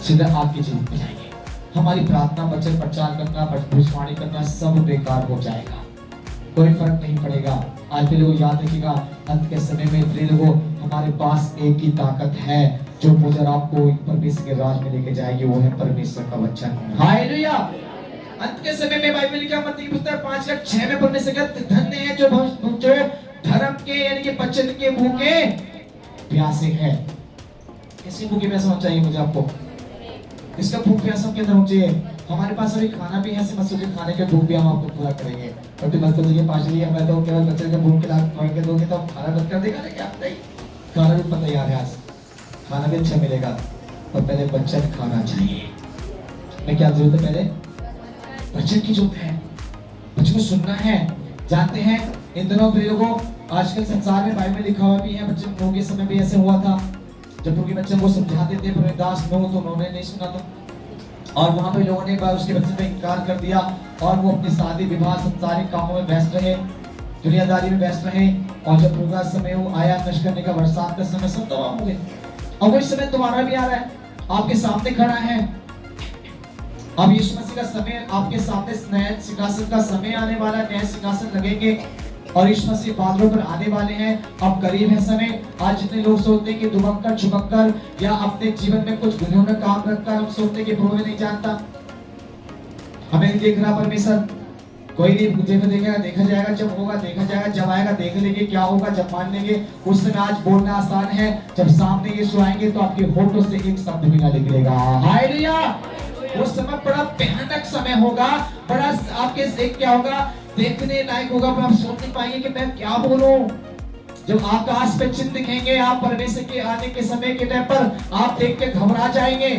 सीधा आपकी जीवन में जाएंगे। हमारी प्रार्थना, वचन प्रचार करना, भविष्यवाणी करना सब बेकार हो जाएगा, कोई फर्क नहीं पड़ेगा। आज भी लोग याद रखिएगा, अंत के समय में प्रिय लोगों हमारे पास एक ही ताकत है जो मुझे आपको परमेश्वर के राज में लेके जाएगी, वो है परमेश्वर का वचन। हालेलुया। अंत के समय में बाइबल लिखा मत्ती की पुस्तक 5:6 में परमेश्वर कहते धन्य है जो धर्म के यानी कि वचन के भूखे प्यासे हैं। कैसे भूखे प्यासे होना चाहिए मुझे आपको? इसका भूख प्यासा के अंदर होना चाहिए। हमारे पास अभी खाना भी है, ऐसे मत सोचिए खाने के भूख भी हम आपको पूरा करेंगे। और तो मत सोचिए पास लिए मैं तो केवल बच्चे के भूख खिला के दोगे तो खाना बंद कर देगा क्या? नहीं, खाना भी पता तैयार है, आज खाना भी अच्छा मिलेगा, पर पहले वचन खाना चाहिए। मैं क्या जरूरत है? पहले वचन की जरूरत है, वचन को सुनना है। जानते हैं इन दिनों प्रिय लोगों आजकल संसार में बाइबल में लिखा हुआ भी है, बच्चे लोगों के समय भी ऐसे हुआ था जब उनके बच्चे को समझाते थे, पर दास नो तो उन्होंने नहीं सुना। तो और वहां पे लोगों ने उसके बच्चे पे इनकार कर दिया और वो अपनी शादी विवाह संसारिक कामों में व्यस्त रहे, दुनियादारी में व्यस्त रहे। और जब प्रभु का समय वो आया, नष्ट करने का, बरसात का समय, सब तमाम हो गए। और वही समय तुम्हारा भी आ रहा है, आपके सामने खड़ा है। अब यीशु मसीह का समय आपके सामने, नया सिंहासन का समय आने वाला है, नए सिंहासन लगेंगे और यीशु मसीह बादलों पर आने वाले हैं। अब करीब है समय। आज जितने लोग सोचते हैं कि दुबक्कर छुपक्कर या अपने जीवन में कुछ गुनहगार काम रखकर हम सोचते हैं कि प्रभु नहीं जानता, हमें नहीं देख रहा परमेश्वर, कोई नहीं मुझे में देखेगा, देखा जाएगा, जब होगा देखा जाएगा, जब आएगा देख लेंगे क्या होगा, जब मान लेंगे। उस समय आज बोलना आसान है, जब सामने यीशु आएंगे तो आपके होठों से एक शब्द भी ना निकलेगा। हालेलुया। उस समय बड़ा भयानक समय होगा, बड़ा आपके से क्या होगा, देखने लायक होगा, पर आप सोच नहीं पाएंगे कि मैं क्या बोलूं। जब आकाश पे चिन्ह दिखेंगे, आप परमेश्वर के आने के समय के टाइम पर आप देख के घबरा जाएंगे।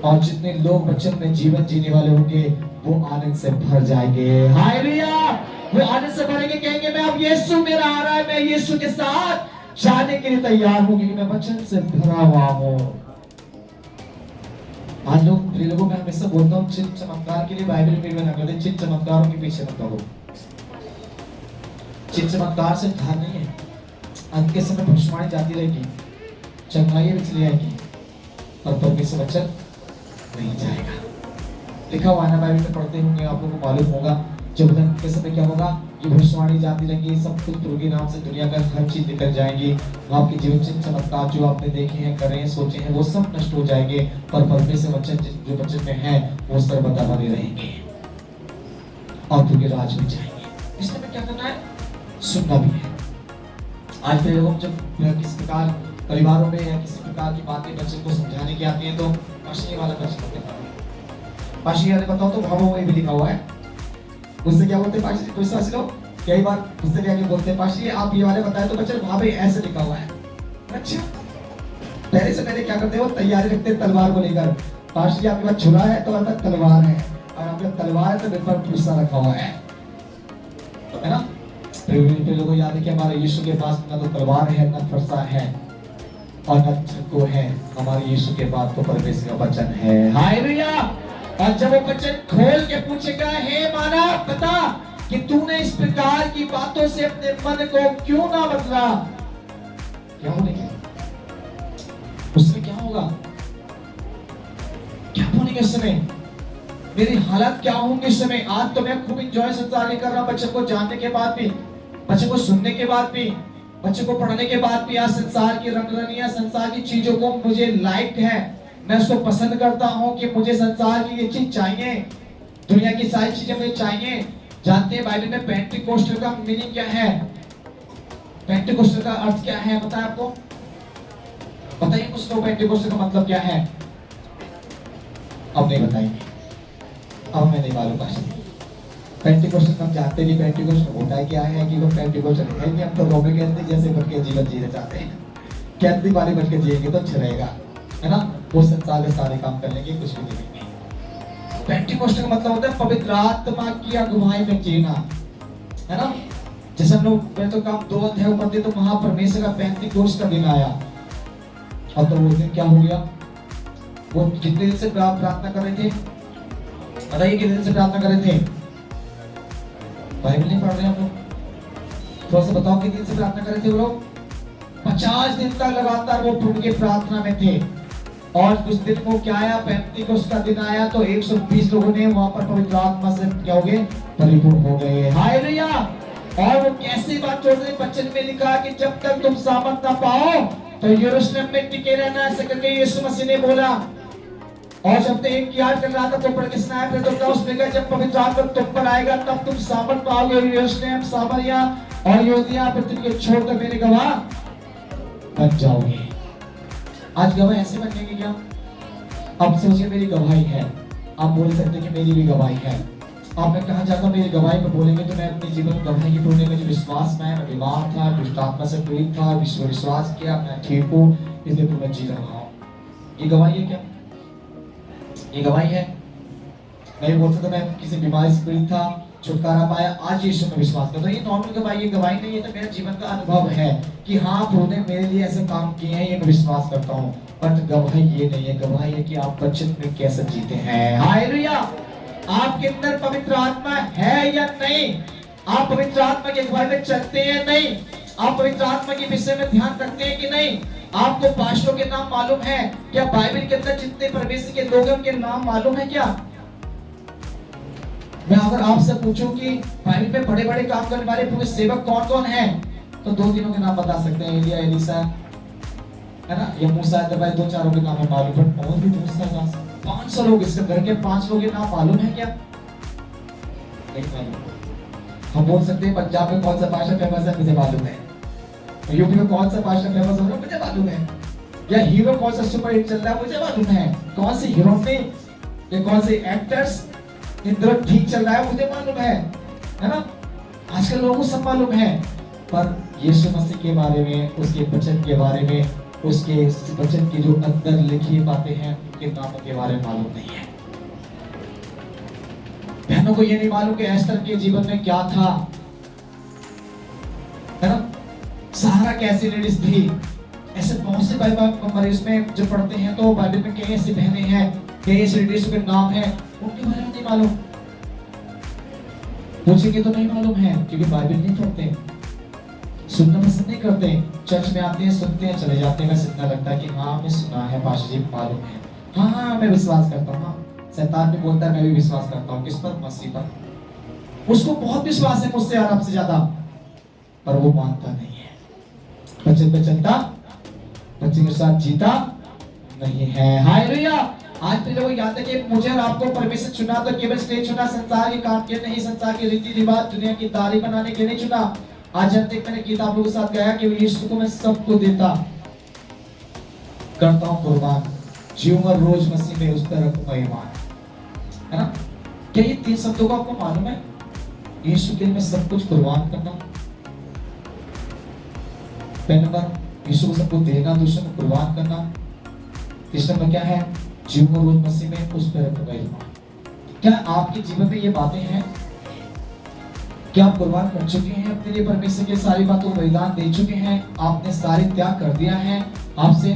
और जितने लोग वचन में जीवन जीने वाले होंगे वो आनंद से भर जाएंगे। हालेलुया। वो आनंद से भरेंगे, कहेंगे मैं अब यीशु मेरा आ रहा है, मैं यीशु के साथ जाने के लिए तैयार हूं क्योंकि मैं वचन से भरा हुआ हूं। आज लोगों में हमेशा बोलता हूँ, चिन्ह चमत्कार के लिए बाइबल में ना करते, चिन्ह चमत्कारों के पीछे मत भागो। चिन्ह चमत्कार से उद्धार नहीं है। अंत के समय भविष्यवाणी जाती रहेगी, चंगाइयां भी चली आएगी और परमेश्वर वचन नहीं जाएगा। लिखा हुआ है ना, बाइबल में पढ़ते होंगे, आप लोगों को मालूम होगा, जब अंत के समय क्या होगा, ये भविष्यवाणी जाती रहेगी, सब कुछ प्रभु के नाम से दुनिया का हर चीज निकल जाएगी। आपके जीवन चिन्ह चमत्कार जो आपने देखे हैं, कर रहे हैं, सोचे हैं, वो सब नष्ट हो जाएंगे, पर परमेश्वर वचन जो वचन में है वो सर्वदा बने रहेंगे और प्रभु के राज में जाएंगे। इसलिए में क्या करना है, सुनना भी है। आज के लोग जब किसी प्रकार परिवारों में या किसी प्रकार की बातें बच्चे को समझाने की आती है तो पाशी वाला बच्चे को कहता है, पाशी वाले बताओ तो भावों में भी लिखा हुआ है। उससे क्या बोलते हैं पाशी, कोई समझ लो, कई बार उससे क्या बोलते हैं, पाशी आप ये वाले बताए तो बच्चे वहां पे ऐसे लिखा हुआ है। अच्छा, पहले से पहले क्या करते हो, तैयारी रखते हैं तलवार को लेकर। पाशी आपके पास छुरा है तो आपका तलवार है, और आपके तलवार है तो मेरे पास फुर्सा रखा हुआ है ना। लोगों को याद है कि हमारे यीशु के पास ना तो तलवार है, ना फरसा है और न चाकू है, हमारे यीशु के पास तो परमेश्वर का वचन है। हालेलुया। और जब वो वचन खोल के पूछेगा, हे मानव बता कि तूने इस प्रकार की बातों से अपने मन को क्यों ना बदला, क्या बोलेंगे उससे, क्या होगा, क्या बोलेंगे उस समय, मेरी हालत क्या होंगी उस समय। आज तो मैं खूब इंजॉय संसार कर रहा हूं, बच्चों को जानने के बाद भी, बच्चों को सुनने के बाद भी, बच्चों को पढ़ने के बाद भी, आज संसार की रंगरनिया, संसार की चीजों को मुझे लाइक है, मैं उसको पसंद करता हूं कि मुझे संसार की ये चीज चाहिए, दुनिया की सारी चीजें मुझे चाहिए। जानते हैं बाइबल में पेंटिकोस्टल का मीनिंग क्या है, पेंटिकोस्टल का अर्थ क्या है, पता है आपको, बताइए कुछ लोग, पेंटिकोस्टल का मतलब क्या है। अब नहीं बताएंगे, अब मैं नहीं मालूम। पेंटिकोस्टल हम जानते नहीं, पेंटिकोस्टल होता है क्या है, कि वो पेंटिकोस्टल है नहीं, हम तो रोमे कहते जैसे बन के जीवन जीना चाहते हैं, कैथलिक वाले बन के जिएंगे तो अच्छा रहेगा, है ना, वो संसार के सारे काम कर लेंगे, कुछ भी नहीं देंगे। पेंटिकोस्टल का मतलब होता है पवित्र आत्मा की अगुवाई में जीना, है ना। जैसे हम लोग, मैं तो काम 2 अध्याय पढ़ते तो वहां परमेश्वर का पेंटिकोस्ट का दिन आया, और तो उस दिन क्या हो गया, वो कितने दिन से प्रार्थना कर रहे थे, बताइए कितने दिन से प्रार्थना कर रहे थे, बाइबल नहीं पढ़ रहे हम लोग, थोड़ा सा बताओ कितने दिन से प्रार्थना कर रहे थे वो लोग, 50 दिन तक लगातार वो प्रभु की प्रार्थना में थे। और उस दिन को क्या आया, पेंटिकोस्ट का दिन आया तो 120 लोगों ने वहां पर पवित्र आत्मा से क्या हो गए, परिपूर्ण हो गए। हालेलुया। और वो कैसी बात छोड़ रहे, वचन में लिखा कि जब तक तुम सामर्थ ना पाओ तो यरूशलेम में टिके रहना, ऐसे करके यीशु मसीह ने बोला। और जब तक एक याद कर रहा था तो पढ़ के सुनाया, फिर तो उसने कहा जब पवित्र आत्मा तुम पर आएगा तब तुम सामर्थ पाओगे, यरूशलेम, सामरिया और यहूदिया पृथ्वी को छोड़कर मेरे गवाह बन जाओगे। आज गवाह ऐसे बनेंगे क्या, अब सोचिए मेरी गवाही है, आप बोल सकते कि मेरी भी गवाही है। आपने कहा जाकर मेरी गवाही में बोलेंगे तो मैं अपने जीवन गवाही पूर्ण में जो विश्वास में मैं बीमार था, दुष्ट आत्मा से पीड़ित था, विश्वास किया मैं ठीक हूँ, इसलिए तो मैं जी रहा हूँ। ये गवाही है क्या, ये गवाही है। मैं बोल सकता मैं किसी बीमारी से पीड़ित था, छुटकारा पाया, आज यीशु में विश्वास करता हूँ। ये नॉर्मल गवाही, ये गवाही नहीं है, तो मेरा जीवन का अनुभव है कि हाँ प्रभु ने मेरे लिए ऐसे काम किए हैं, ये मैं विश्वास करता हूँ। बट गवाही ये नहीं है, गवाही है कि आप वचन में कैसे जीते हैं। हालेलुया। आपके अंदर पवित्र आत्मा है या नहीं? आप पवित्र आत्मा के अगुवाई में चलते हैं नहीं? आप पवित्र आत्मा के विषय में ध्यान रखते हैं कि नहीं? आपको पास्टरों के नाम मालूम है क्या? बाइबल के अंदर जितने परमेश्वर के लोग हैं उनके नाम मालूम है क्या? मैं अगर आपसे पूछूं कि बाइबल में बड़े बड़े काम करने वाले पूरे सेवक कौन कौन हैं, तो दो तीनों के नाम बता सकते हैं, एलिया, एलीसा, है ना, ये मूसा, तो भाई दो चारों के नाम है मालूम, बट और भी बहुत सारे 500 लोग, इसके घर के 5 लोगों के नाम मालूम है क्या? नहीं मालूम। हम बोल सकते हैं पंजाब में कौन सा भाषा फेमस है, मुझे मालूम है। यूपी में कौन सा भाषा फेमस हो रहा है, मुझे मालूम है। या हीरो कौन सा सुपर हिट चल रहा है, मुझे मालूम है। कौन सी हीरोइन या कौन से एक्टर्स इंद्र ठीक चल रहा है, मुझे मालूम है ना। आजकल लोगों को सब मालूम है, पर यीशु मसीह के बारे में, उसके वचन के बारे में, उसके वचन के जो अंदर लिखी बातें हैं उनके नामों के बारे में मालूम नहीं है। बहनों को ये नहीं मालूम कि एस्टर के जीवन में क्या था, है ना। सहारा कैसी लेडीज थी। ऐसे बहुत से बाइबल इसमें जो पढ़ते हैं तो बाइबल में कई ऐसी बहनें हैं, कई ऐसी लेडीज के नाम हैं, उनके बारे में नहीं मालूम। पूछेंगे तो नहीं मालूम है, क्योंकि बाइबल नहीं पढ़ते, सुनना पसंद नहीं करते। चर्च में आते हैं, सुनते हैं, चले जाते हैं। बस इतना लगता है कि हाँ मैं सुना है, पास्टर जी मालूम है, हाँ मैं विश्वास करता हूँ। शैतान भी बोलता है मैं भी विश्वास करता हूँ, किस पर? मसीह पर। उसको बहुत विश्वास है मुझसे और आपसे ज्यादा, पर वो मानता नहीं है, वचन पे चलता, वचन के साथ जीता नहीं है। हालेलुया। आज भी लोग याद है कि मुझे और आपको परमेश्वर चुना तो केवल इसलिए चुना, संसार के काम के नहीं, संसार के रीति रिवाज, दुनिया की तारीफ बनाने के लिए नहीं चुना। आज जब तक मैंने गीत आप लोगों के साथ गाया कि यीशु को मैं सबको देता, करता हूँ कुर्बान, जीऊंगा रोज मसीह में, उस पर रखूंगा ईमान, है ना। क्या ये 3 शब्दों को आपको मालूम है? यीशु के लिए मैं सब कुछ कुर्बान करना, पहले नंबर यीशु को सबको देना, दूसरे को कुर्बान करना, तीसरा नंबर क्या है? जीऊंगा रोज मसीह में, उस पर रखूंगा ईमान। क्या आपके जीवन में ये बातें हैं? क्या आप कुर्बान कर चुके हैं अपने लिए? परमेश्वर की सारी बातों को बलिदान दे चुके हैं? आपने सारे त्याग कर दिया है आपसे?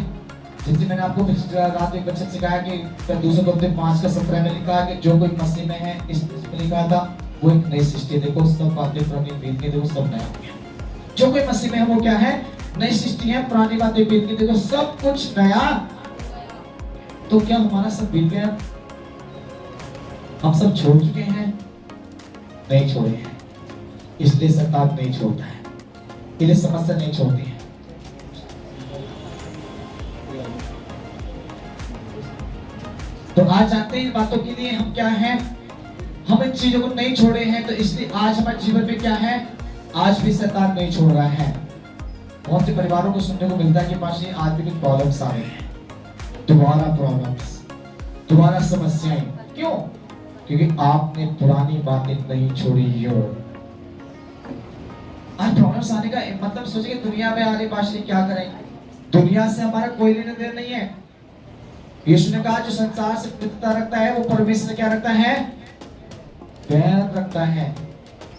जैसे मैंने आपको रात एक बच्चे सिखाया कि दूसरे पत्र 5:17 में लिखा है कि जो कोई मसीह में है, इस में लिखा था वो एक नई सृष्टि, देखो सब बातें पुरानी बीत गई, देखो सब नया हो गया। जो कोई मसीह में है वो क्या है? नई सृष्टि है, पुरानी बातें बीत गई, देखो सब कुछ नया। तो क्या हमारा सब बीत गया? हम सब छोड़ चुके हैं? नहीं छोड़े हैं, इसलिए शैतान नहीं छोड़ता है, इसलिए समस्या नहीं छोड़ती है। तो आज जानते हैं इन बातों के लिए हम क्या हैं। हम इन चीजों को नहीं छोड़े हैं, तो इसलिए आज हमारे जीवन में क्या है? आज भी शैतान नहीं छोड़ रहा है। बहुत से परिवारों को सुनने को मिलता है कि पास आज भी कुछ प्रॉब्लम्स आ रहे हैं, दोबारा प्रॉब्लम्स, दोबारा समस्याएं। क्यों? क्योंकि आपने पुरानी बातें नहीं छोड़ी हो। आज प्रॉब्लम्स आने का मतलब सोचिए दुनिया में आने पास क्या करेंगे? दुनिया से हमारा कोई लेना देना नहीं है। यीशु ने कहा जो संसार से मित्रता रखता है वो परमेश्वर से क्या रखता है? प्यार रखता है।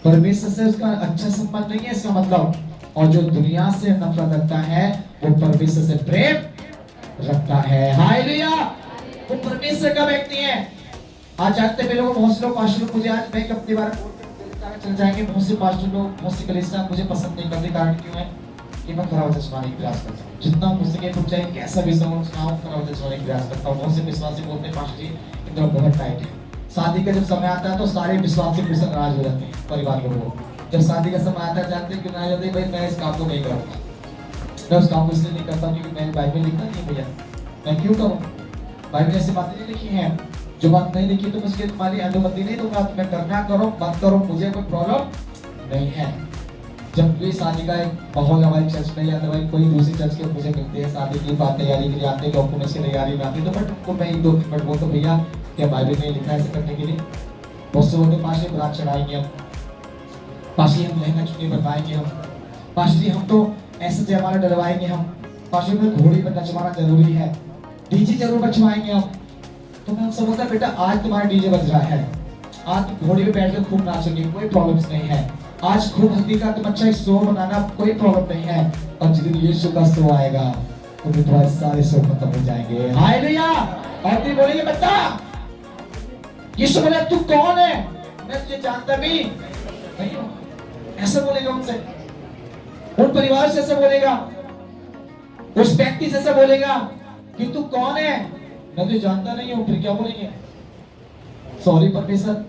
परमेश्वर से उसका अच्छा संबंध नहीं है इसका मतलब। और जो दुनिया से नफरत रखता है वो परमेश्वर से प्रेम रखता है। हालेलुया। वो परमेश्वर का व्यक्ति है। आज जानते हैं लोग, बहुत से लोग पास्टर, मुझे आज मैं अपनी बार चल जाएंगे, बहुत से पास्टर लोग, बहुत सी कलीसिया मुझे पसंद नहीं करते। कारण क्यों है? कि मैं खरा वचन सुनाने की प्रयास करता हूँ, जितना मुझसे कुछ चाहे कैसा भी सुनाऊं खरा वचन सुनाने की प्रयास करता हूँ। बहुत से विश्वासी बोलते हैं पास्टर जी इंद्र बहुत टाइट है। शादी का जब समय आता है तो सारे विश्वासी पुरुष नाराज हो जाते हैं परिवार लोगों। जब शादी का समय आता है जानते हैं क्यों नाराज होते हैं? भाई मैं इस काम को नहीं करूँगा, मैं उस काम को इसलिए नहीं करता क्योंकि मैंने बाइबल लिखा नहीं भैया, मैं क्यों करूँ? बाइबल ऐसी बातें नहीं लिखी है। जो बात नहीं लिखी तो मुझे तुम्हारी अनुमति नहीं दूंगा, मैं करना करो मत करो, मुझे कोई प्रॉब्लम नहीं है। जब भी शादी का एक माहौल हमारे चर्च में या भाई कोई दूसरी चर्च के मुझे मिलते हैं शादी की बात तैयारी के लिए आते हैं, डॉक्यूमेंट्स की तैयारी में आते हैं, तो बट उनको मैं 1-2 मिनट बोलता हूँ भैया क्या बाइबल में लिखा है ऐसे करने के लिए? बहुत से बोलते पास बरात चढ़ाएंगे हम, पासी हम लहंगा चुन्नी बनवाएंगे हम, पासी हम तो ऐसे जयमाला डलवाएंगे हम, पासी में घोड़ी पर नचवाना जरूरी है, डीजे जरूर बजवाएंगे हम। तो मैं उनसे बोलता बेटा आज तुम्हारा डीजे बज रहा है, आज घोड़े पे बैठ कर खूब नाचोगे, कोई प्रॉब्लम्स नहीं है। आज खूब हल्दी का तुम अच्छा एक शो बनाना, कोई प्रॉब्लम नहीं है। और जिस दिन यीशु का शो आएगा तो फिर तुम्हारे सारे शो खत्म हो जाएंगे। हालेलुया। और तुम बोलेंगे बता, यीशु बोले तू कौन है, मैं तुझे जानता भी नहीं हूं। ऐसा बोलेगा उनसे, उन परिवार से ऐसा बोलेगा, उस व्यक्ति से ऐसा बोलेगा कि तू कौन है, मैं तुझे जानता नहीं हूं। फिर क्या बोलेंगे? सॉरी परमेश्वर,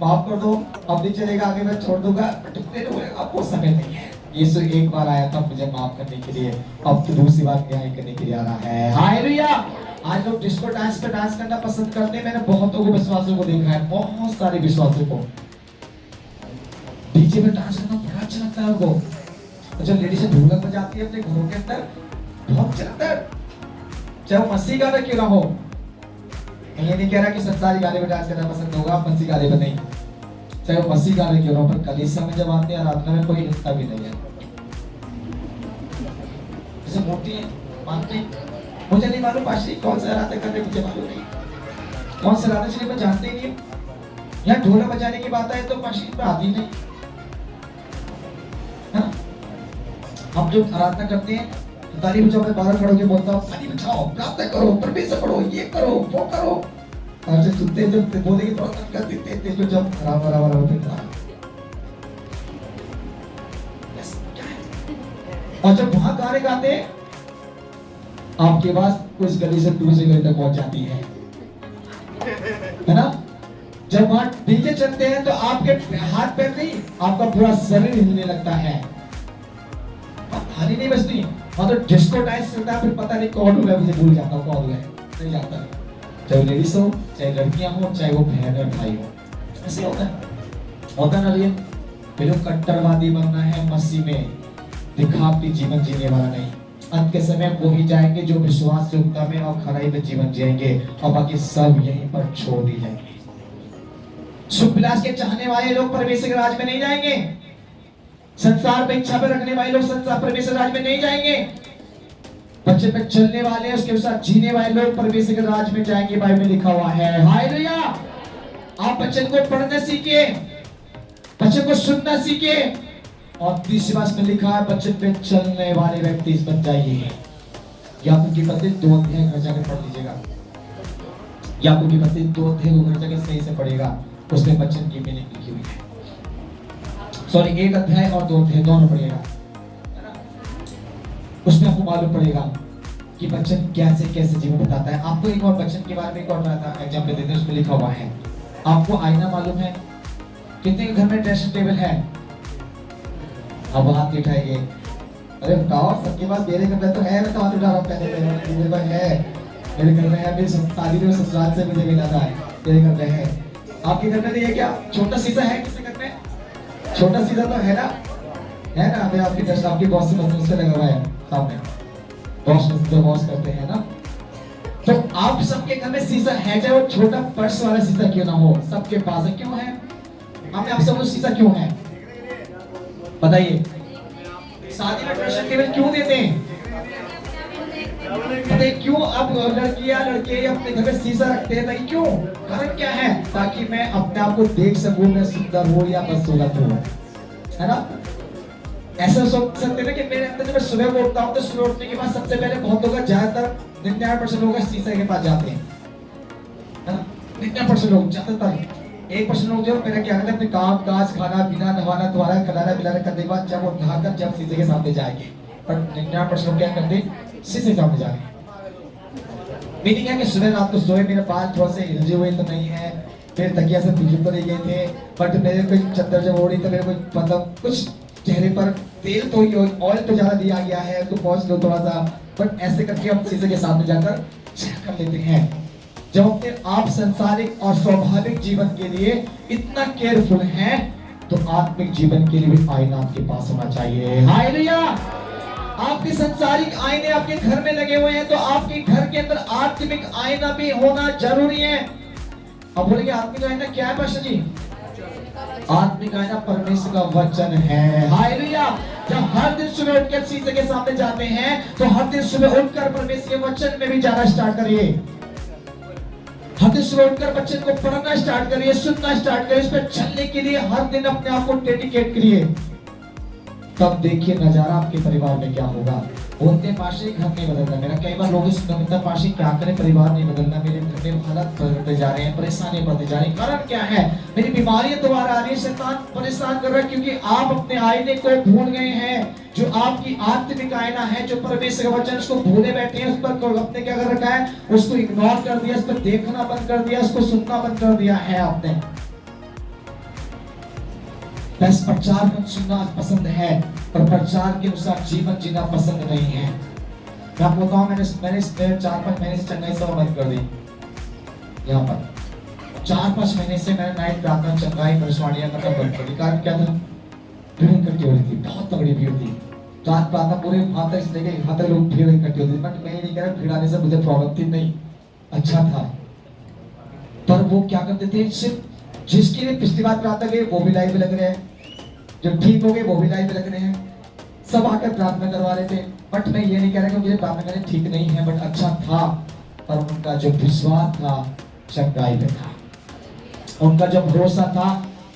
माफ कर दो, अब नहीं चलेगा, आगे मैं छोड़ दूंगा। आपको समय नहीं है, यीशु एक बार आया था मुझे माफ करने के लिए, अब तो दूसरी बार न्याय करने के लिए आ रहा है। हालेलुया। आज लोग डिस्को डांस पे डांस करना पसंद करते हैं। मैंने बहुतों को, विश्वासियों को देखा है, बहुत सारे विश्वासियों को डीजे पे डांस करना बड़ा अच्छा लगता है उनको। जब लेडीज ढोलक बजाती है अपने घरों के अंदर, बहुत अच्छा लगता है, चाहे वो मसीह गाना क्यों ना हो। ये नहीं कह रहा कि संसारी गाने पे डांस करना पसंद होगा, मसीह गाने पे नहीं, चाहे वो मसीह गाने क्यों ना हो। पर कलीसिया में जब आते हैं आराधना में कोई हिलता भी नहीं है। जैसे मूर्ति है, मानते मुझे नहीं मालूम पाशी कौन सा आराधना करने, मुझे मालूम नहीं कौन सा आराधना, इसलिए मैं जानते ही नहीं। यहाँ ढोलक बजाने की बात है तो पाशी पे आती नहीं है। हम जो आराधना करते हैं तो ताली बजाओ, मैं बाहर खड़े होकर बोलता हूँ ताली बजाओ, प्रार्थना करो, परमेश्वर पढ़ो, ये करो वो करो। और जब सुनते जब बोलेंगे तो कर देते हैं, तेज जब राम राम राम होते हैं। और जब वहां गाने गाते हैं आपके पास उस गली से दूसरी गली तक पहुंच जाती है ना। जब वहां डीजे चलते हैं तो आपके हाथ पैर नहीं, आपका पूरा शरीर हिलने लगता है, थाली नहीं बजती। और तो डिस्को डांस चलता है, फिर पता नहीं कौन हुआ, मुझे भूल जाता हूँ कौन हुआ, नहीं जाता। चाहे लेडीज हो, चाहे लड़कियां हो, चाहे वो बहन और भाई हो, ऐसे होता ना रियल। फिर कट्टरवादी बनना है मसीह में, दिखावटी जीवन जीने वाला नहीं। अंत के समय वो ही जाएंगे जो विश्वास योग्यता में और खराई में जीवन जिएंगे, और बाकी सब यहीं पर छोड़ दी जाएंगे। सुख विलास के चाहने वाले लोग परमेश्वर के राज में नहीं जाएंगे। संसार पे इच्छा पे रखने वाले लोग संसार परमेश्वर राज में नहीं जाएंगे। बच्चे पे चलने वाले, उसके साथ जीने वाले लोग परमेश्वर के राज में जाएंगे, बाइबल में लिखा हुआ है। हालेलुया। आप बच्चे को पढ़ना सीखिए, बच्चे को सुनना सीखिए, और तीसरी बात में लिखा है बच्चे पे चलने वाले व्यक्ति बन जाइए। याकूब की पत्री 2 अध्याय घर जाकर पढ़ लीजिएगा। याकूब की पत्री 2 अध्याय घर जाकर सही से पढ़ेगा, उसमें बच्चन की मीनिंग लिखी हुई है। सॉरी, 1 अध्याय और 2 अध्याय दोनों पढ़िएगा, उसमें आपको मालूम पड़ेगा कि बच्चन कैसे कैसे जीवन बताता है। आपको एक और बच्चन के बारे में एक और एग्जाम्पल देते हैं, उसमें लिखा हुआ है। आपको आईना मालूम है? कितने के घर में ड्रेसिंग टेबल है? अब हाथ उठाएंगे, अरे बताओ सबके पास। मेरे घर में तो है, मैं तो हाथ उठा रहा हूँ, मेरे पास है, मेरे घर में है, मेरी शादी में ससुराल से मुझे मिला था, मेरे घर में है। आपके घर में नहीं है क्या? छोटा शीशा है किसी घर में? छोटा शीशा तो है ना, है ना। अभी आपकी दर्शन आपकी बॉस से उससे लगा हुआ है सामने, बॉस जो बॉस करते हैं ना। तो आप सबके घर में शीशा है, चाहे वो छोटा पर्स वाला शीशा क्यों ना हो, सबके पास है। क्यों है? हमें आप सब शीशा क्यों है बताइए? शादी में ड्रेसिंग टेबल क्यों देते हैं? बताइए क्यों? अब लड़कियां लड़के अपने घर में शीशा रखते हैं, ताकि क्यों? कारण क्या है? ताकि मैं अपने आप को देख सकूं, मैं सुंदर हूं या बदसूरत हूं, है ना। ऐसा सोच सकते हैं कि मेरे अंदर जब मैं सुबह उठता हूं तो सुबह उठने के बाद सबसे पहले बहुत लोग, ज्यादातर 99% लोग शीशे के पास जाते हैं, है ना। 99% लोग, ज्यादातर 1% लोग जो मेरा क्या करते हैं, अपने काम काज, खाना पीना, नहाना धोना, खिलाना पिलाना करने के बाद जब वो नहाकर जब शीशे के सामने जाएंगे, पर 99% लोग क्या करते हैं, शीशे के सामने जाएंगे। मीनिंग है कि सुबह रात को सोए, मेरे बाल थोड़ा से हिलजे हुए तो नहीं है, मेरे तकिया से पीछे तो नहीं गए थे, बट मेरे कोई चद्दर जब ओढ़ी तो मेरे को मतलब कुछ चेहरे पर तेल तो ऑयल तो ज्यादा दिया गया है, तो पहुंच लो थोड़ा सा, बट ऐसे करके हम शीशे के सामने जाकर चेक कर लेते हैं। जब अपने आप संसारिक और स्वाभाविक जीवन के लिए इतना केयरफुल हैं, तो आत्मिक जीवन के लिए भी आईना आपके पास होना चाहिए। हालेलुया। आपके संसारिक आईने आपके घर में लगे हुए हैं, तो आपके घर के अंदर आत्मिक आईना भी होना जरूरी है। अब बोलेंगे आत्मिक आईना क्या है पास्टर जी? आत्मिक आईना परमेश्वर का वचन है। हालेलुया। जब हर दिन सुबह उठकर शीशे के सामने जाते हैं, तो हर दिन सुबह उठकर परमेश्वर के वचन में भी जाना स्टार्ट करिए। हदीस से उठकर बच्चे को पढ़ना स्टार्ट करिए, सुनना स्टार्ट करिए, इस पर चलने के लिए हर दिन अपने आप को डेडिकेट करिए। तब देखिए नजारा आपके परिवार में क्या होगा। बोलते पाशे घर नहीं बदलना मेरा, कई बार लोग सुनते पाशे क्या करें, परिवार नहीं बदलना, मेरे घर में हालत बदलते जा रहे हैं, परेशानी बढ़ते जा रही है। कारण क्या है? मेरी बीमारियां दोबारा आ रही है, शैतान परेशान कर रहा है, क्योंकि आप अपने आईने को भूल गए हैं। जो आपकी आत्मिक आईना है, जो परमेश्वर का वचन, उसको भूले बैठे हैं, उस पर आपने क्या कर रखा है? उसको इग्नोर कर दिया, उस पर देखना बंद कर दिया, उसको सुनना बंद कर दिया है आपने। बस प्रचार में सुनना पसंद है, पर प्रचार के अनुसार जीवन जीना पसंद नहीं है। मैं आपको बताऊं, मैंने 4-5 महीने से चंगाई सेवा बंद कर दी। यहाँ पर 4-5 महीने से मैंने नाइट प्रार्थना, चंगाई, भविष्यवाणियां करना बंद कर दी। कारण क्या था? भीड़ इकट्ठी हो रही थी, बहुत तगड़ी भीड़ थी। रात प्रार्थना पूरे वहां तक से लेके यहाँ तक लोग भीड़ इकट्ठी होती थी। बट मैं नहीं कह रहा भीड़ आने से मुझे प्रॉब्लम थी, नहीं, अच्छा था। पर वो क्या करते थे, सिर्फ जिसके लिए पिछली बार प्रार्थना गए वो भी लाइव में लग रहे हैं, जो ठीक हो गए वो भी लाइव में लग रहे हैं, सब आकर प्रार्थना करवा रहे थे। बट मैं ये नहीं कह रहा कि मुझे प्रार्थना करना ठीक नहीं है, बट अच्छा था। पर उनका जो विश्वास था चंगाई में था, उनका जो भरोसा था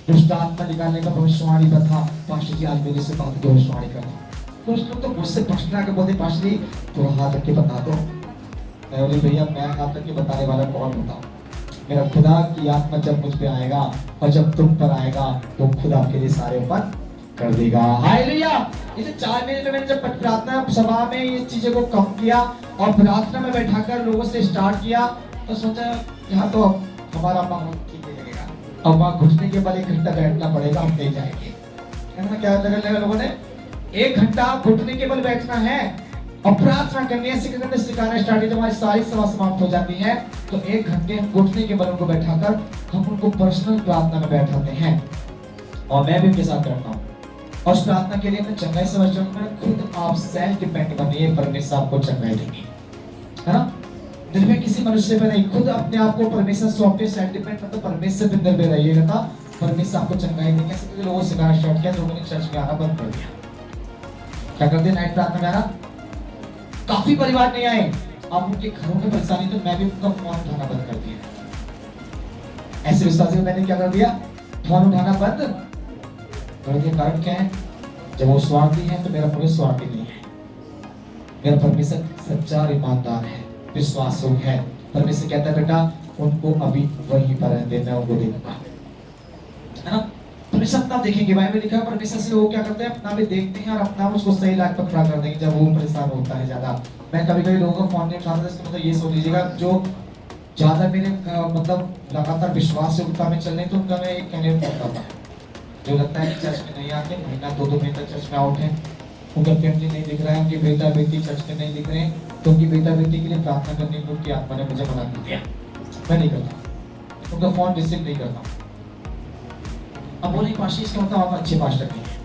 दुष्ट आत्मा निकालने का, भविष्यवाणी पर था। पास्टर जी आज मेरे से बात की भविष्यवाणी करना, तो उस लोग तो मुझसे प्रश्न आकर बोलते पास्टर जी तो हाथ रख के बता दो। मैं बोली भैया मैं हाथ रख के बताने वाला कौन होता? मेरा खुदा की आत्मा जब मुझ पे आएगा और जब तुम पर आएगा तो खुदा आपके लिए सारे ऊपर कर देगा। हालेलुया। इसे 4 महीने में मैंने जब प्रार्थना सभा में ये चीजों को कम किया और प्रार्थना में बैठाकर लोगों से स्टार्ट किया, तो सोचा यहाँ तो हमारा माहौल ठीक नहीं लगेगा, अब वहाँ घुसने के बाद 1 घंटा बैठना पड़ेगा, हम नहीं जाएंगे। क्या लगा लोगों ने? 1 घंटा घुटने के बल बैठना है और प्रार्थना करनी है, करने सिखाना स्टार्ट किया। हमारी सारी सभा समाप्त हो जाती है तो 1 घंटे घुटने के बल उनको बैठाकर हम उनको पर्सनल प्रार्थना में बैठाते हैं, और मैं भी उनके साथ करता हूँ। और उस प्रार्थना के लिए मैं चंगाई से वचन में खुद आप सेल्फ डिपेंड बनिए, परमेश्वर आपको चंगाई देंगे, है ना? निर्भय किसी मनुष्य पे नहीं, खुद अपने आप को परमेश्वर सौंपे, सेल्फ डिपेंड मतलब परमेश्वर पे निर्भय रहिएगा, था परमेश्वर आपको चंगाई देंगे। ऐसे करके लोगों से सिखाना स्टार्ट किया, लोगों ने चर्च में आना बंद कर दिया। क्या करते हैं? नाइट प्रार्थना में आना, काफी परिवार नहीं आए, अब उनके घरों में परेशानी, तो मैं भी उनका फोन उठाना बंद कर दिया। ऐसे विश्वासी में मैंने क्या कर दिया? फोन उठाना बंद कर दिया। कारण क्या है? जब वो स्वार्थी है तो मेरा परमेश्वर स्वार्थी नहीं है, मेरा परमेश्वर सच्चा और ईमानदार है, विश्वासु है। परमेश्वर कहता है बेटा उनको अभी वहीं पर रहने दे, मैं उनको देखूंगा, है ना? परमेश्वर अपना देखेंगे। बाइबल में लिखा है परमेश्वर से वो क्या करते हैं? अपना भी देखते हैं और अपना उसको सही लायक पर खड़ा कर देंगे जब वो परेशान होता है ज्यादा। मैं कभी-कभी लोगों को फोन नहीं उठाता, इसका मतलब ये सोच लीजिएगा जो ज्यादा मेरे मतलब लगातार विश्वास योग्यता में चल रहे, तो उनका मैं एक कहने पड़ता था, जो लगता है कि चर्च में नहीं आते, महीना 2-2 महीने तक चर्च में आउट है, उनका फैमिली नहीं दिख रहा है, उनके बेटा बेटी चर्च में नहीं दिख रहे हैं, तो उनकी बेटा बेटी के लिए प्रार्थना करने को उनकी आत्मा ने मुझे मना कर दिया, मैं नहीं करता, उनका फोन रिसीव नहीं करता। अब बोले पास्टर इसका मतलब आप अच्छे पास्टर नहीं है,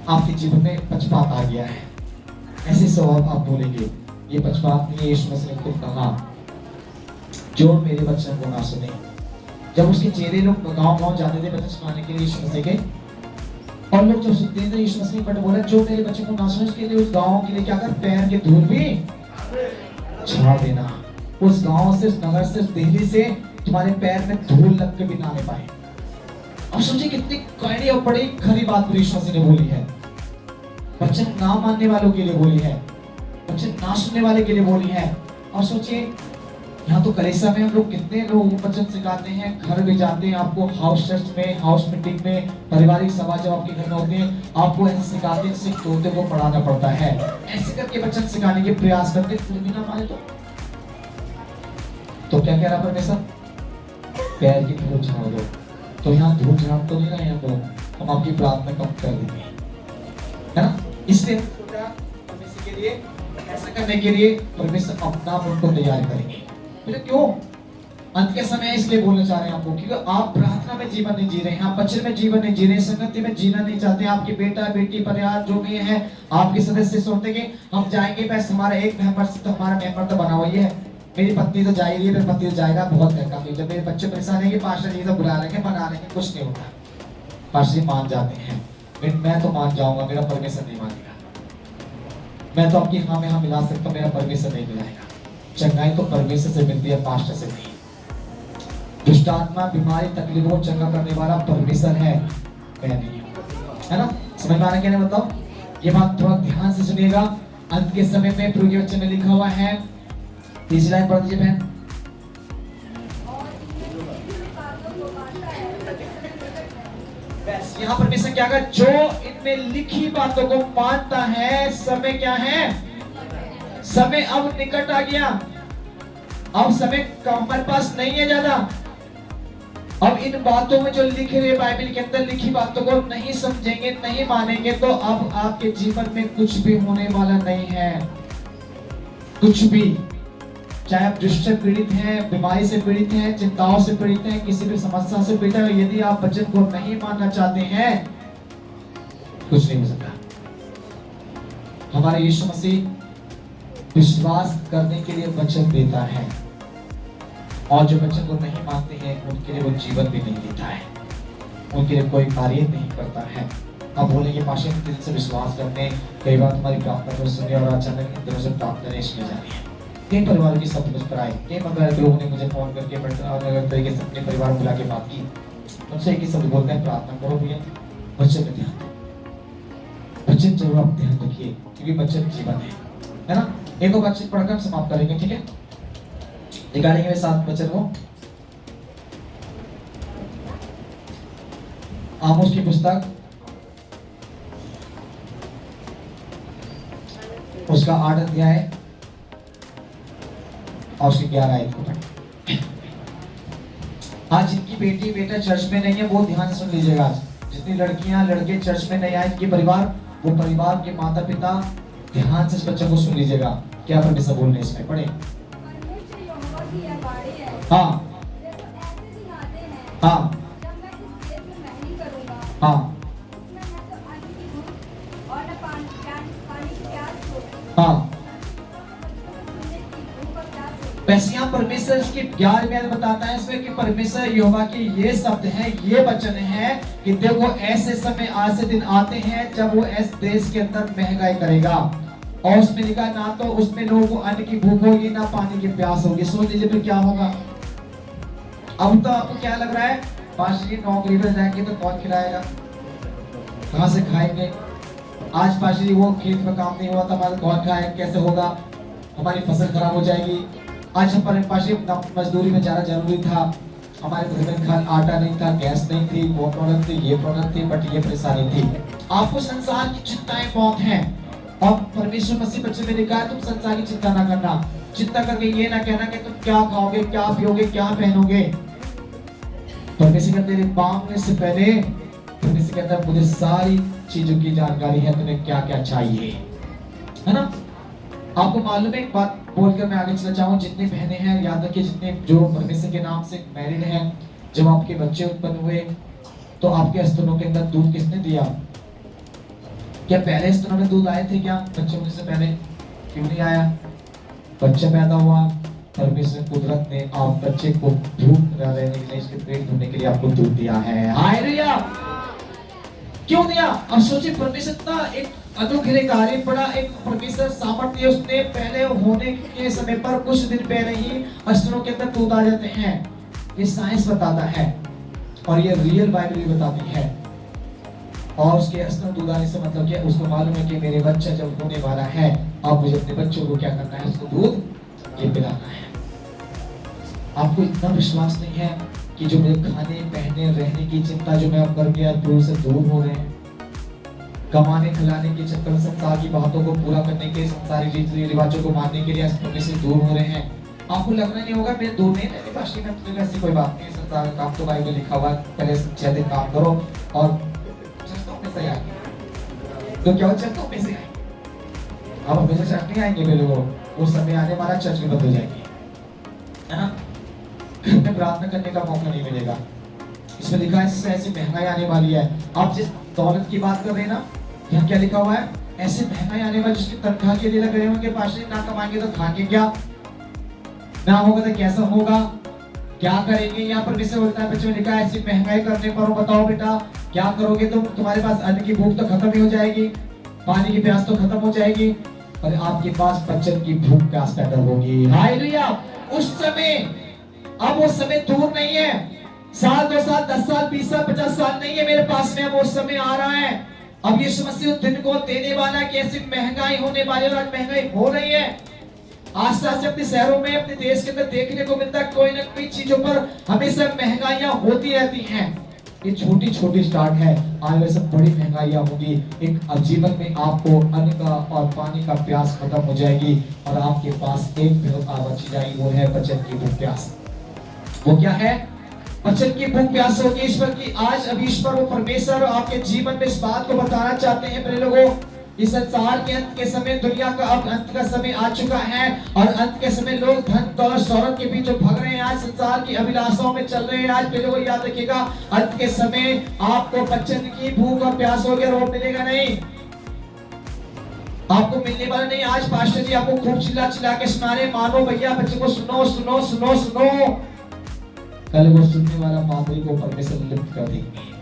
आपके जीवन में पक्षपात आ गया है, ऐसे स्वभाव आप बोलेंगे। ये पक्षपात नहीं है, यीशु मसीह ने खुद कहा जो मेरे वचन को ना सुने। जब उसके चेहरे लोग गांव-गांव जाते थे वचन सुनाने के लिए यीशु मसीह के, और लोग जब सुनते थे यीशु मसीह बट बोला जो मेरे बच्चों को ना सुने उसके लिए उस गांव के लिए क्या कर, पैर के धूल भी छा देना। उस गांव से, उस नगर से, उस दिल्ली से तुम्हारे पैर में धूल लग के भी ना ले पाए। अब सोचिए कितनी कड़ी और बड़ी खरी बात यीशु मसीह ने बोली है। वचन ना मानने वालों के लिए बोली है, वचन ना सुनने वाले के लिए बोली है। और सोचिए यहाँ तो कलीसिया में हम लोग कितने लोग वचन सिखाते हैं, घर भी जाते हैं, आपको हाउस चर्च में, हाउस मीटिंग में, पारिवारिक सभा जब आपके घर में होती है, आपको ऐसे सिखाते हैं, सिर्फ तोते को पढ़ाना पड़ता है, ऐसे करके वचन सिखाने के प्रयास करते, फिर भी ना माने तो क्या कह रहा परमेश्वर? पैर की धूल झाड़ दो। तो यहाँ धूल झाड़ तो नहीं रहे हम आपकी प्रार्थना कम कर देंगे, है ना? इसलिए परमेश्वर के लिए ऐसा करने के लिए परमेश्वर अपना मन को तैयार करेंगे। फिर क्यों अंत के समय इसलिए बोलना चाह रहे हैं आपको, क्योंकि आप प्रार्थना में जीवन नहीं जी रहे हैं, आप वचन में जीवन नहीं जी रहे हैं, संगति में जीना नहीं चाहते। आपके बेटा बेटी परिवार जो भी है, आपके सदस्य सोचते कि हम जाएंगे, बस हमारा एक मेंबर तो हमारा मेंबर तो बना हुआ ही है, मेरी पत्नी तो जा रही है, मेरी पत्नी तो जाएगा, बहुत है काफी। जब मेरे बच्चे परेशान है कि पास्टर जी तो बुला लेंगे, बना लेंगे, कुछ नहीं होता। पास्टर जी मान जाते हैं, मैं तो मान जाऊंगा, मेरा परमेश्वर नहीं मानेगा। मैं तो आपकी हाँ में हाँ मिला सकता हूँ, मेरा परमेश्वर नहीं मिलाएगा। चंगाई तो परमेश्वर से मिलती है, पास्टर से नहीं। दुष्ट आत्मा, बीमारी, तकलीफों को चंगा करने वाला परमेश्वर है, मैं नहीं हूं। है ना? समझ में आ रहा क्या? नहीं बताओ? ये बात थोड़ा ध्यान से सुनिएगा। अंत के समय में प्रभु के वचन में लिखा हुआ है, तीसरी लाइन पढ़ दीजिए बहन। बस यहाँ परमेश्वर क्या कहा? जो इनमें लिखी बातों को मानता है, समय क्या है? समय अब निकट आ गया। अब समय हमारे पास नहीं है ज्यादा। अब इन बातों में जो लिखे हुए बाइबल के अंदर लिखी बातों को नहीं समझेंगे, नहीं मानेंगे, तो अब आपके जीवन में कुछ भी होने वाला नहीं है। कुछ भी, चाहे आप दुष्ट से पीड़ित हैं, बीमारी से पीड़ित हैं, चिंताओं से पीड़ित हैं, किसी भी समस्या से पीड़ित हैं, यदि आप वचन को नहीं मानना चाहते हैं, कुछ नहीं हो सकता। हमारे यीशु मसीह विश्वास करने के लिए वचन देता है, और जो वचन को नहीं मानते हैं उनके लिए वो जीवन भी नहीं देता है, उनके लिए कोई कार्य नहीं करता है। अब बोलेंगे पाशे दिल से विश्वास करते हैं, कई बार तुम्हारी प्रार्थना को सुने और अचानक इन दिनों से प्रार्थना नहीं सुनी जा रही है। कई परिवार की सब मुझ पर आए, कई मंगल लोगों ने मुझे फोन करके अलग तरीके से अपने परिवार को बुला के बात की। उनसे एक ही शब्द बोलते हैं, प्रार्थना करो भैया, वचन में ध्यान दो। वचन जरूर आप ध्यान रखिए, क्योंकि वचन जीवन है ना? एक और वचन पढ़कर समाप्त करेंगे, ठीक है? निकालेंगे मेरे साथ वचन को। आमोस की पुस्तक उसका 8 अध्याय और उसकी 11 आयत को पढ़ें। आज जिनकी बेटी बेटा चर्च में नहीं है वो ध्यान से सुन लीजिएगा। आज जितनी लड़कियां लड़के चर्च में नहीं आए, इनके परिवार, वो परिवार के माता पिता ध्यान से इस बच्चे को सुन लीजिएगा। क्या परमेश्वर बोल रहे हैं इसमें? पढ़े। हाँ हाँ हाँ हाँ। वैसे यहाँ परमेश्वर इसके 11 में बताता है इसमें कि परमेश्वर यहोवा के ये शब्द हैं, ये वचन है कि देखो ऐसे समय, ऐसे दिन आते हैं जब वो इस देश के अंदर महंगाई करेगा, और उसमें लिखा ना तो उसमें लोगों को अन्न की भूख होगी ना पानी की प्यास होगी। सोच लीजिए फिर क्या होगा। अब तो आपको क्या लग रहा है? पास्टर जी नौकरी पर जाएंगे तो कौन खिलाएगा, कहाँ से खाएंगे? आज पास्टर जी वो खेत में काम नहीं हुआ था, हमारा कौन खाएगा, कैसे होगा, हमारी फसल खराब हो जाएगी। आज हम पास्टर मजदूरी में जाना जरूरी था, हमारे घर में खान आटा नहीं था, गैस नहीं थी, वो प्रोडक्ट थी, ये प्रोडक्ट थी, बट ये परेशानी थी। आपको संसार की चिंताएं बहुत हैं, और परमेश्वर मसीह बच्चे में लिखा है तुम संसार की चिंता ना करना। चिंता करके ये ना कहना कि तुम क्या खाओगे, क्या पियोगे, क्या पहनोगे। परमेश्वर कहते हैं मांगने से पहले परमेश्वर कहता है मुझे सारी चीजों की जानकारी है, तुम्हें क्या क्या चाहिए, है ना? आपको मालूम है, एक बात बोलकर मैं आगे चला जाऊं, जितनी बहनें हैं याद रखिए, जितने जो परमेश्वर के नाम से मैरिड हैं, जब आपके बच्चे उत्पन्न हुए तो आपके स्तनों के अंदर दूध किसने दिया? क्या पहले स्तनों में दूध आए थे क्या बच्चे होने से पहले? क्यों नहीं आया? बच्चा पैदा हुआ, परमेश्वर कुदरत ने आप बच्चे को भूख रहने के लिए, इसके पेट भरने के लिए आपको दूध दिया है। हालेलुया! क्यों दिया? अब सोचिए, परमेश्वर इतना एक अनोखे कार्य पड़ा, एक परमेश्वर सामर्थ्य, उसने पहले होने के समय पर कुछ दिन पहले ही स्तनों के अंदर दूध आ जाते हैं। ये साइंस बताता है और ये रियल बाइबल भी बताती है। और उसके स्तन दूध आने से मतलब क्या? उसको मालूम है कि मेरे बच्चा जब होने वाला है, अब मुझे अपने बच्चों को क्या करना है? उसको दूध ये पिलाना है। आपको इतना विश्वास नहीं है कि जो मेरे खाने पहने रहने की चिंता जो मैं अब कर गया दूर से दूर हो रहे हैं, कमाने खिलाने के चक्कर में संसार की बातों को पूरा करने के, संसारी रीति रिवाजों को मानने के लिए से दूर हो रहे हैं। आपको लगना नहीं होगा मेरे दूर नहीं रहने पास में, ऐसी कोई बात नहीं। संसार का काम तो बाइबल में लिखा हुआ है, पहले 6 दिन काम करो और सही आएंगे। तो क्या चर्चों में से आएंगे? अब हमेशा चर्च नहीं आएंगे वे लोगों, वो समय आने वाला चर्च में बदल जाएंगे, है ना? घर में प्रार्थना करने का मौका नहीं मिलेगा। इसमें लिखा है इससे ऐसी महंगाई आने वाली है। आप जिस दौलत की बात कर रहे हैं ना, यहाँ क्या लिखा हुआ है? ऐसी महंगाई आने वाली जिसकी तनख्वाह के लिए लग रहे होंगे, पास ना कमाएंगे तो खाएंगे क्या, ना होगा तो कैसा होगा, क्या करेंगे? यहाँ पर विषय बोलता है, बच्चों में लिखा है ऐसी महंगाई करने पर बताओ बेटा क्या करोगे? तुम तुम्हारे पास अन्न की भूख तो खत्म ही हो जाएगी, पानी की प्यास तो खत्म हो जाएगी, और आपके पास वचन की भूख प्यास पैदा होगी। हालेलुया! उस समय अब वो समय दूर नहीं है, साल 2 साल 10 साल 20 साल 50 साल नहीं है मेरे पास में, अब वो समय आ रहा है। अब यीशु मसीह उस दिन को देने वाला है कि ऐसी महंगाई होने वाली है, और आज महंगाई हो रही है। आस्ते आस्ते अपने शहरों में अपने देश के अंदर देखने को मिलता है, कोई ना कोई चीजों पर हमेशा महंगाइयां होती रहती हैं। ये छोटी छोटी स्टार्ट है, आगे से बड़ी महंगाइयां होगी। एक जीवन में आपको अन्न का और पानी का प्यास खत्म हो जाएगी, और आपके पास एक बची जाएगी, वो है वचन की भूख प्यास। वो क्या है? वचन की भूख प्यास होगी ईश्वर की। आज अब ईश्वर वो परमेश्वर आपके जीवन में इस बात को बताना चाहते हैं मेरे लोगों, इस संसार के अंत के समय, दुनिया का अब अंत का समय आ चुका है, और अंत के समय लोग धन दौलत शौहरत के पीछे भाग रहे हैं, आज संसार की अभिलाषाओं में चल रहे हैं। आज मेरे लोगों याद रखिएगा, अंत के समय आपको वचन की भूख और प्यास होगी, और वो मिलेगा नहीं, आपको मिलने वाला नहीं। आज पास्टर जी आपको खूब चिल्ला चिल्ला के सुना रहे, मानो भैया बच्चे को सुनो सुनो सुनो सुनो, कल वो सुनने वाला पादरी को परमेश्वर लिप्त कर देंगे,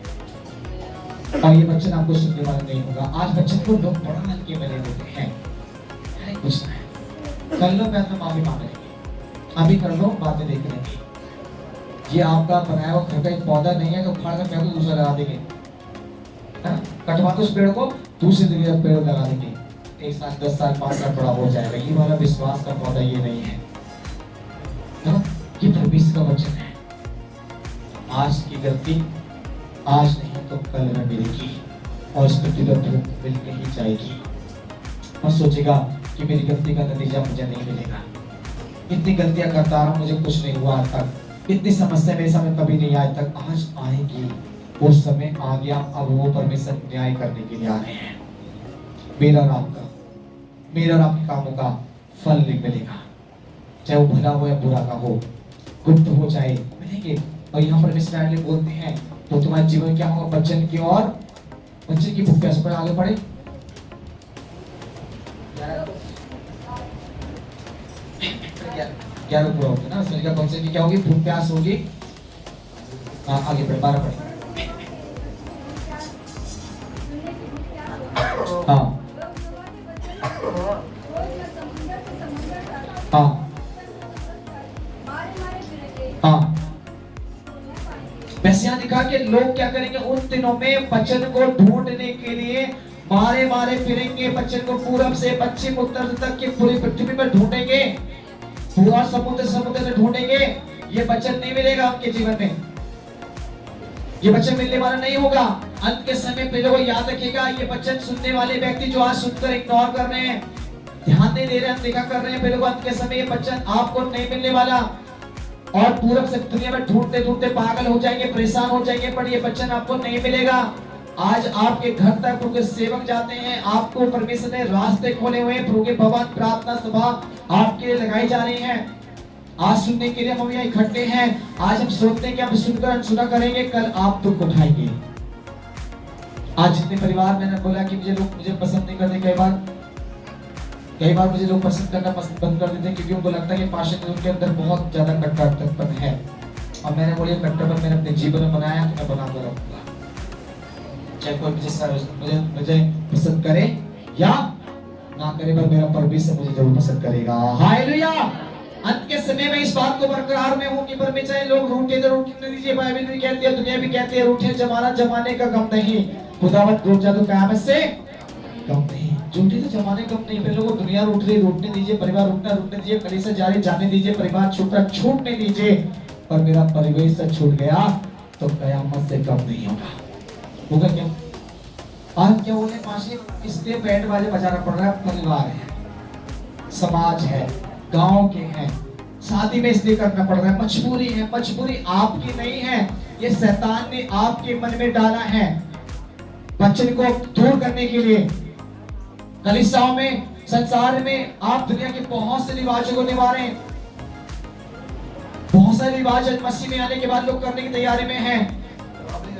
और ये वचन आपको सुनने वाला नहीं होगा। आज वचन को लोग बड़ा मन के बने होते हैं, अरे कुछ नहीं, कर लो मैं तो माफी मांग लेंगे, अभी कर लो बातें देख लेंगे। ये आपका बनाया हुआ घर का एक पौधा नहीं है तो उखाड़ कर फेंक दूसरा लगा देंगे, कटवा दो उस पेड़ को, दूसरे जगह पेड़ लगा देंगे, 1 साल 10 साल 5 साल बड़ा हो जाएगा। ये वाला विश्वास का पौधा ये नहीं है, ये परमेश्वर का वचन है। आज की गलती आज नहीं तो कल न मिलेगी, और इस पृथ्वी पर धूप मिल के ही जाएगी। मत सोचेगा कि मेरी गलती का नतीजा मुझे नहीं मिलेगा, इतनी गलतियां करता रहा मुझे कुछ नहीं हुआ आज तक, इतनी समस्या मेरे सामने कभी नहीं आज तक, आज आएगी, वो समय आ गया। अब वो परमेश्वर न्याय करने के लिए आ रहे हैं। मेरा और आपका, मेरा और आपके कामों का फल नहीं मिलेगा, चाहे वो भला हो या बुरा का हो, गुप्त हो चाहे मिलेंगे। और यहाँ पर मिस्टर बोलते हैं तो तुम्हारे जीवन क्या होगा? वचन की और वचन की भूख प्यास पर आगे बढ़े। 11 पूरा होता है ना, शरीर का वचन की क्या होगी? भूख प्यास होगी। आगे बढ़े, 12 पढ़े। हाँ हाँ हाँ, वैसे यहाँ लिखा कि लोग क्या करेंगे उन दिनों में? वचन को ढूंढने के लिए मारे मारे फिरेंगे, वचन को पूरब से पश्चिम उत्तर तक की पूरी पृथ्वी पर ढूंढेंगे, पूरा समुद्र समुद्र में ढूंढेंगे, ये वचन नहीं मिलेगा उनके जीवन में, ये वचन मिलने वाला नहीं होगा। अंत के समय पे लोगों याद रखिएगा, ये वचन सुनने वाले व्यक्ति जो आज सुनकर इग्नोर कर रहे हैं, ध्यान नहीं दे रहे हैं, देखा कर रहे हैं, लोगों अंत के समय ये वचन आपको नहीं मिलने वाला, और पूरब से दुनिया में ढूंढते ढूंढते पागल हो जाएंगे, परेशान हो जाएंगे, पर ये वचन आपको नहीं मिलेगा। आज आपके घर तक प्रभु के सेवक जाते हैं, आपको परमेश्वर ने रास्ते खोले हुए हैं, प्रभु के भवन प्रार्थना सभा आपके लिए लगाई जा रही है। आज सुनने के लिए हम यहाँ इकट्ठे हैं, आज हम सोचते हैं कि हम सुनकर अनसुना करेंगे, कल आप दुख उठाएंगे। आज जितने परिवार, मैंने बोला कि मुझे लोग मुझे पसंद नहीं करते, कई बार मुझे लोग पसंद करना बंद कर देते हैं, क्योंकि उनको लगता है कि पास्टर उनके अंदर बहुत ज्यादा कट्टरपन है, और मैंने बोली कट्टरपन मैंने अपने जीवन में बनाया तो मैं बना कर रखूंगा, चाहे कोई मुझे पसंद करे या ना करे, पर मेरा परमेश्वर मुझे जरूर पसंद करेगा। हालेलुया। अंत के समय में इस बात को बरकरार में हूँ कि परमेश्वर चाहे लोग रूठे तो रूठने दीजिए, बाइबल भी कहती है, दुनिया भी कहती है, रूठे जमाना जमाने का गम नहीं, खुदावत रूठ जा तो क़यामत से कम नहीं। झूठे तो जमाने कम नहीं, फिर लोगों दुनिया रूठ रही, रूठने दीजिए, परिवार रूठना रूठने दीजिए, कलीसिया जारी जाने दीजिए, परिवार छूटना छूटने दीजिए, पर मेरा परिवेश से छूट गया तो क़यामत से कम नहीं होगा क्या? आज क्या बोले पाशी, इसलिए बैंड बाजे बजाना पड़ रहा है, परिवार है, समाज है, गांव के हैं, शादी में इसलिए करना पड़ रहा है, मजबूरी है, मजबूरी आपकी नहीं है, ये शैतान ने आपके मन में डाला है वचन को दूर करने के लिए। कलीसियाओं में, संसार में आप दुनिया के बहुत से रिवाजों को निभा रहे हैं, बहुत सारे रिवाज मसीह में आने के बाद लोग करने की तैयारी में हैं,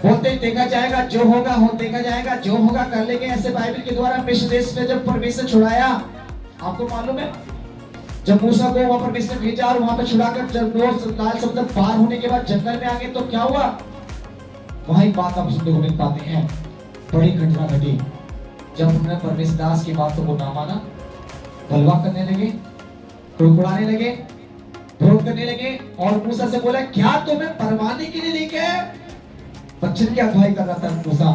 बोलते देखा जाएगा जो होगा हो, देखा जाएगा जो होगा कर लेंगे। ऐसे बाइबल के द्वारा मिस्र देश में जब परमेश्वर छुड़ाया, आपको मालूम है जब मूसा को वहां परमेश्वर भेजा और वहां पर छुड़ाकर जब लाल समुद्र पार होने के बाद जंगल में आ गए तो क्या हुआ? वहां एक बात आप सुनने को मिल पाते हैं, बड़ी घटना घटी जब उन्होंने परमेश्वर दास की बातों को ना माना, गलबा करने लगे, कुड़कुड़ाने लगे, विरोध करने लगे और मूसा से बोला, क्या तुम्हें परवाने के लिए लेके आए? बच्चे की अगुवाई कर रहा था मूसा,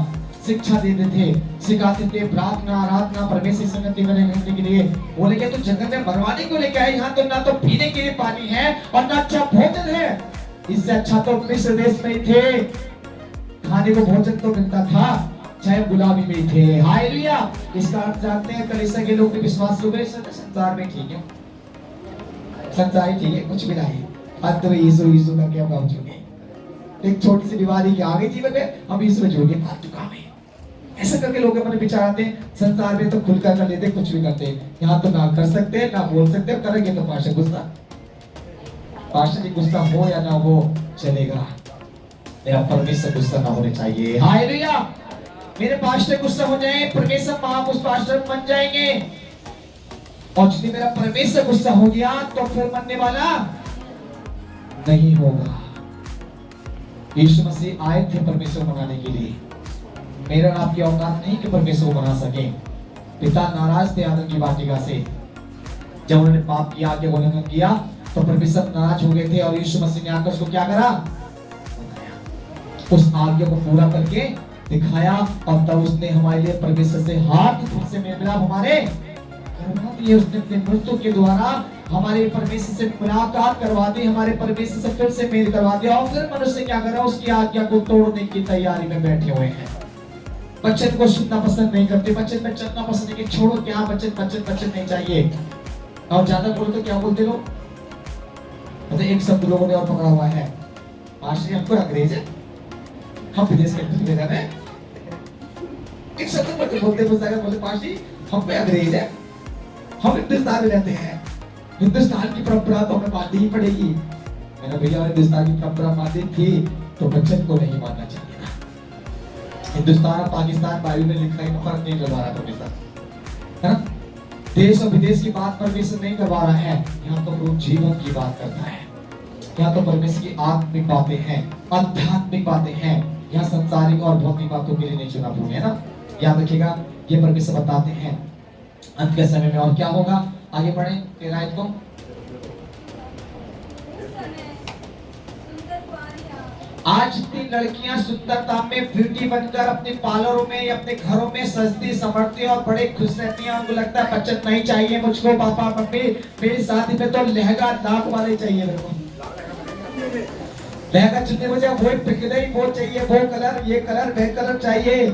शिक्षा देते थे, सिखाते थे, प्रार्थना आराधना परमेश्वर की संगति में रहने के लिए। बोले कि तू जंगल में मरवाने को लेके आए, यहाँ तो ना तो पीने के लिए पानी है और ना अच्छा भोजन है। इससे अच्छा तो मिस्र देश में ही थे, खाने को भोजन तो मिलता था, चाहे गुलाबी में थे। हालेलुया। इसका अर्थ जानते हैं कलीसिया के लोग विश्वास लोग संसार में ठीक है, संसार ठीक है, कुछ भी नहीं, अंत में यीशु यीशु का क्या काम चुके, एक छोटी सी बीमारी के आगे जीवन में हम यीशु में जुड़ गए, फालतू काम है। ऐसा करके लोग अपने विचार आते हैं, संसार में तो खुलकर कर लेते, कुछ भी करते, यहाँ तो ना कर सकते ना बोल सकते, करेंगे तो पास्टर गुस्सा, पास्टर जी गुस्सा हो या ना हो चलेगा, मेरा परमेश्वर गुस्सा ना होने चाहिए। हालेलुया। मेरे पास्टर गुस्सा हो जाए, परमेश्वर महापुरुष पास्टर बन जाएंगे, और यदि मेरा परमेश्वर गुस्सा हो गया तो फिर मरने वाला नहीं होगा। यीशु मसीह आए थे परमेश्वर बनाने के लिए, मेरा आपकी औकात नहीं कि परमेश्वर को बना सके। पिता नाराज थे आदम की वाटिका से, जब उन्होंने पाप किया, आज्ञा का उल्लंघन किया, तो परमेश्वर नाराज हो गए थे और यीशु मसीह ने आकर उसको क्या करा, उस आज्ञा को पूरा करके दिखाया, और तब उसने हमारे लिए परमेश्वर से हाथ से मिलाप हमारे करवा दिए। उसने अपने मृत्यु के द्वारा हमारे परमेश्वर से मुलाकात करवा दी, हमारे परमेश्वर से फिर से मेल करवा दिया, और फिर मनुष्य क्या कर रहा है, उसकी आज्ञा को तोड़ने की तैयारी में बैठे हुए हैं। बच्चन को सुनना पसंद नहीं करते, बच्चन में चलना पसंद है कि छोड़ो क्या बच्चन बच्चन बच्चन नहीं चाहिए, और ज्यादा बोलो तो क्या बोलते लोग, मतलब एक शब्द लोगों ने और पकड़ा हुआ है, पास्टर हमको अंग्रेज है, हम विदेश में रह रहे हैं, एक शब्द बोलते बोलते पास्टर हम पे अंग्रेज है, हम हिंदुस्तान में रहते हैं, हिंदुस्तान की परंपरा तो हमें माननी ही पड़ेगी। मेरा भैया हिंदुस्तान की परंपरा माननी थी तो बच्चन को नहीं मानना चाहिए ना। हिंदुस्तान और पाकिस्तान बाइबल में लिखा है, फर्क नहीं करवा रहा परमेश्वर, है ना। देश और विदेश की बात परमेश्वर नहीं करवा रहा है, यहाँ तो प्रभु जीवन की बात करता है, यहाँ तो परमेश्वर की आत्मिक बातें हैं, आध्यात्मिक बातें हैं, यहाँ संसारिक और भौतिक बातों के लिए नहीं चुना प्रभु, है ना। याद रखिएगा, ये परमेश्वर बताते हैं अंत के समय में और क्या होगा। आगे बढ़े 13 आयत को। आज जितनी लड़कियां सुंदरता में ब्यूटी बनकर अपने पार्लरों में या अपने घरों में सजती संवरती और बड़े खुश रहती हैं, उनको लगता है बचत नहीं चाहिए मुझको, पापा मम्मी मेरी शादी में तो लहंगा दाग वाले चाहिए, मेरे को लहंगा चुनने बजाय वो पिघले ही वो चाहिए, वो कलर ये कलर वह कलर चाहिए,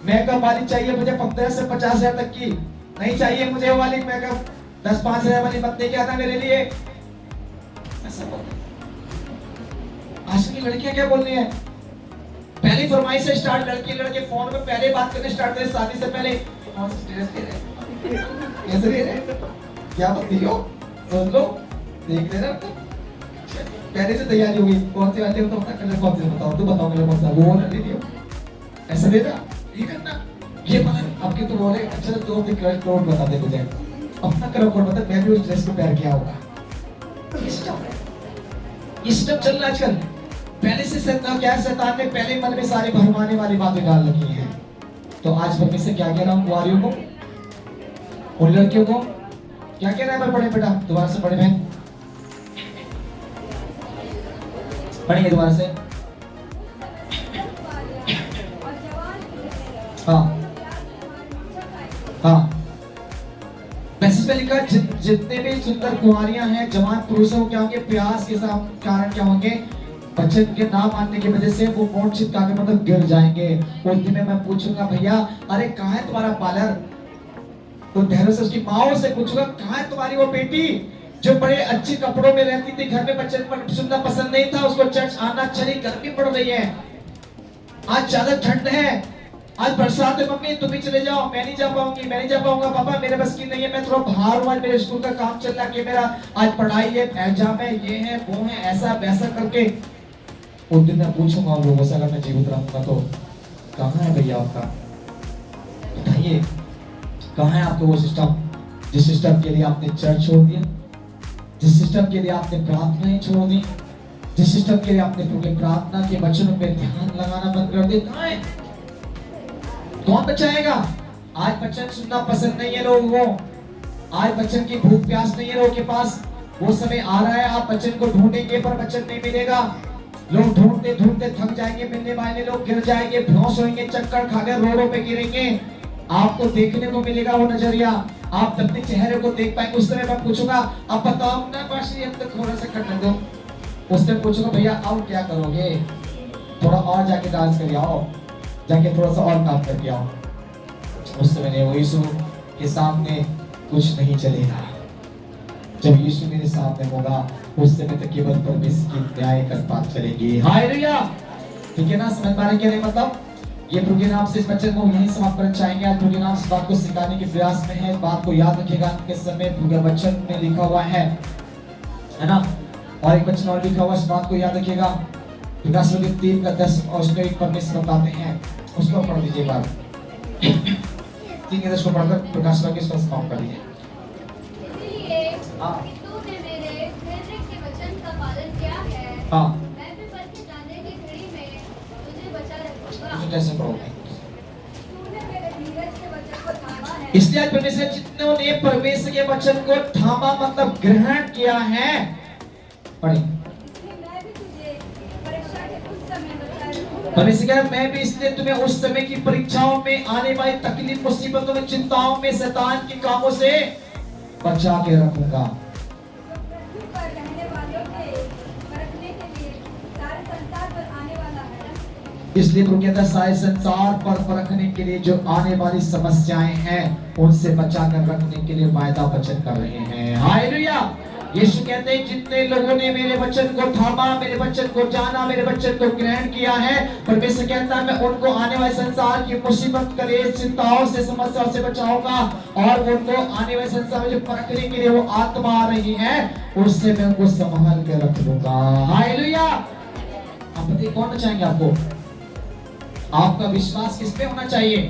मेकअप वाली चाहिए मुझे 15 से 50 हजार तक की, नहीं चाहिए मुझे वाली मेकअप 10-5 हजार वाली मत लेके आना मेरे लिए। आज की लड़कियां क्या बोल रही हैं, पहली फरमाइश से स्टार्ट, लड़की लड़के फोन में पहले बात करने स्टार्ट करें शादी से पहले, कौन सी ड्रेस दे रहे, कैसे दे रहे, क्या बत्ती हो, सोच लो, देख लेना, पहले से तैयारी होगी, कौन सी वाली हो तो कलर कौन सी बताओ, तू बताओ कलर कौन सा, वो ना दे दियो, ऐसा देना, ये करना, ये बना आपके तो बोले अच्छा तो अपने कलर कोड बता दे मुझे, अपना कलर कोड बता, मैं भी उस ड्रेस को पहन किया होगा। ये सिस्टम चल रहा है आजकल, पहले से शैतान ने पहले मन में सारी भरमाने वाली बातें डाल रखी हैं। तो आज परमेश्वर क्या कह रहा हूँ कुंवारियों को, उन लड़कियों को क्या कह रहा है, बड़े बेटा दोबारा से, बड़े बहन पढ़ेंगे दोबारा से, हाँ हाँ मैसेज में लिखा, जितने भी सुंदर कुंवारियां हैं, जवान पुरुषों क्या होंगे, प्यास के कारण क्या होंगे, बचन के ना मानने की वजह से वो मोट चिपका के मतलब गिर जाएंगे। उस दिन में मैं पूछूंगा भैया अरे कहाँ है तुम्हारा पार्लर, तो धैर्य से उसकी माओ से पूछूंगा कहाँ है तुम्हारी वो बेटी जो बड़े अच्छे कपड़ों में रहती थी, घर में बच्चन पर सुनना पसंद नहीं था, उसको चर्च आना चली, गर्मी पड़ रही है, आज ज्यादा ठंड है, आज बरसात है, मम्मी तुम ही चले जाओ, मैं नहीं जा पाऊंगी, मैं नहीं जा पाऊंगा, पापा मेरे बस की नहीं है, मैं थोड़ा बाहर हूँ, आज मेरे स्कूल का काम चल रहा है, मेरा आज पढ़ाई है, एग्जाम है, ये है वो है, ऐसा वैसा करके उस दिन मैं पूछूंगा उन लोगों से, अगर मैं जीवित रहूंगा तो कहाँ है भैया आपका, बताइए कहाँ है आपका वो सिस्टम, जिस सिस्टम के लिए आपने चर्च छोड़ दिया, जिस सिस्टम के लिए आपने प्रार्थनाएं छोड़ दी, जिस सिस्टम के लिए आपने पूरे प्रार्थना के वचनों पे ध्यान लगाना बंद कर दिया, कहाँ है, कौन बचाएगा। आज वचन सुनना पसंद नहीं है लोगों को, आज वचन की भूख प्यास नहीं है लोगों के पास, वो समय आ रहा है, आप वचन को ढूंढेंगे पर वचन नहीं मिलेगा। लोग ढूंढते ढूंढते थक जाएंगे, मिलने वाले लोग गिर जाएंगे, बेहोश होंगे, चक्कर खाकर रोडों पे गिरेंगे। आपको देखने को मिलेगा वो नजरिया, आप अपने चेहरे को देख पाएंगे। उस समय मैं पूछूंगा, आप बताओ ना पाशी, अब तक थोड़ा सा करने दो। उस समय पूछूंगा, भैया अब क्या करोगे? थोड़ा और जाके डांस कर आओ, जाके थोड़ा सा और काम करके आओ। उस समय ने वो यीशु के सामने कुछ नहीं चलेगा। जब यीशु मेरे सामने होगा, उस समय तक केवल परमेश्वर की न्याय कर बात चलेगी। हालेलुया, ठीक है ना? समझ पा रहे क्या नहीं? मतलब ये प्रभु के नाम से इस बच्चे को यहीं समाप्त करना चाहेंगे। आज प्रभु के नाम से बात को सिखाने के प्रयास में है। बात को याद रखिएगा, के समय प्रभु के वचन में लिखा हुआ है ना? और एक वचन और लिखा हुआ, इस बात को याद रखिएगा। प्रकाश 3:10 और उसमें एक परमेश्वर बताते हैं, उसको पढ़ दीजिए। बात 3:10 को पढ़कर प्रकाश वाक्य इसको समाप्त कर दीजिए। तूने मेरे प्रेरित के वचन का पालन किया है। हाँ, मैं भी पल के जाने की घड़ी में तुझे बचा रखूंगा। तुझे कैसे पढ़ोगे? तूने मेरे धीरज के वचन को थामा है। इसलिए आज परमेश्वर जितनों ने परमेश्वर के वचन को थामा मतलब ग्रहण किया है, पढ़िए। इसलिए मैं भी तुझे परीक्षा के उस समय बचा रखूंगा। परमेश्वर कह रहा है, मैं भी इसलिए तुम्हें उस समय की परीक्षाओं में, आने वाली तकलीफ मुसीबतों में, चिंताओं में, शैतान के कामों से बचा के रखूंगा। पृथ्वी पर रहने वालों के परखने के लिए सारे संसार पर आने वाला है। इसलिए प्रभु कहता है, सारे संसार पर परखने के लिए जो आने वाली समस्याएं हैं, उनसे बचा कर रखने के लिए वायदा वचन कर रहे हैं। हालेलुया। यीशु कहते हैं, जितने लोगों ने मेरे वचन को थामा, मेरे वचन को जाना, मेरे वचन को ग्रहण किया है, परमेश्वर कहता है, मैं उनको आने वाले संसार की मुसीबत, कलेश, चिंताओं से, समस्याओं से बचाऊंगा। और उनको आने वाले संसार में जो परखने के लिए वो आत्मा आ रही है, उससे मैं उनको संभाल के रख लूंगा। हालेलुया। आप बताइए, कौन चाहेंगे आपको? आपका विश्वास किस पे होना चाहिए?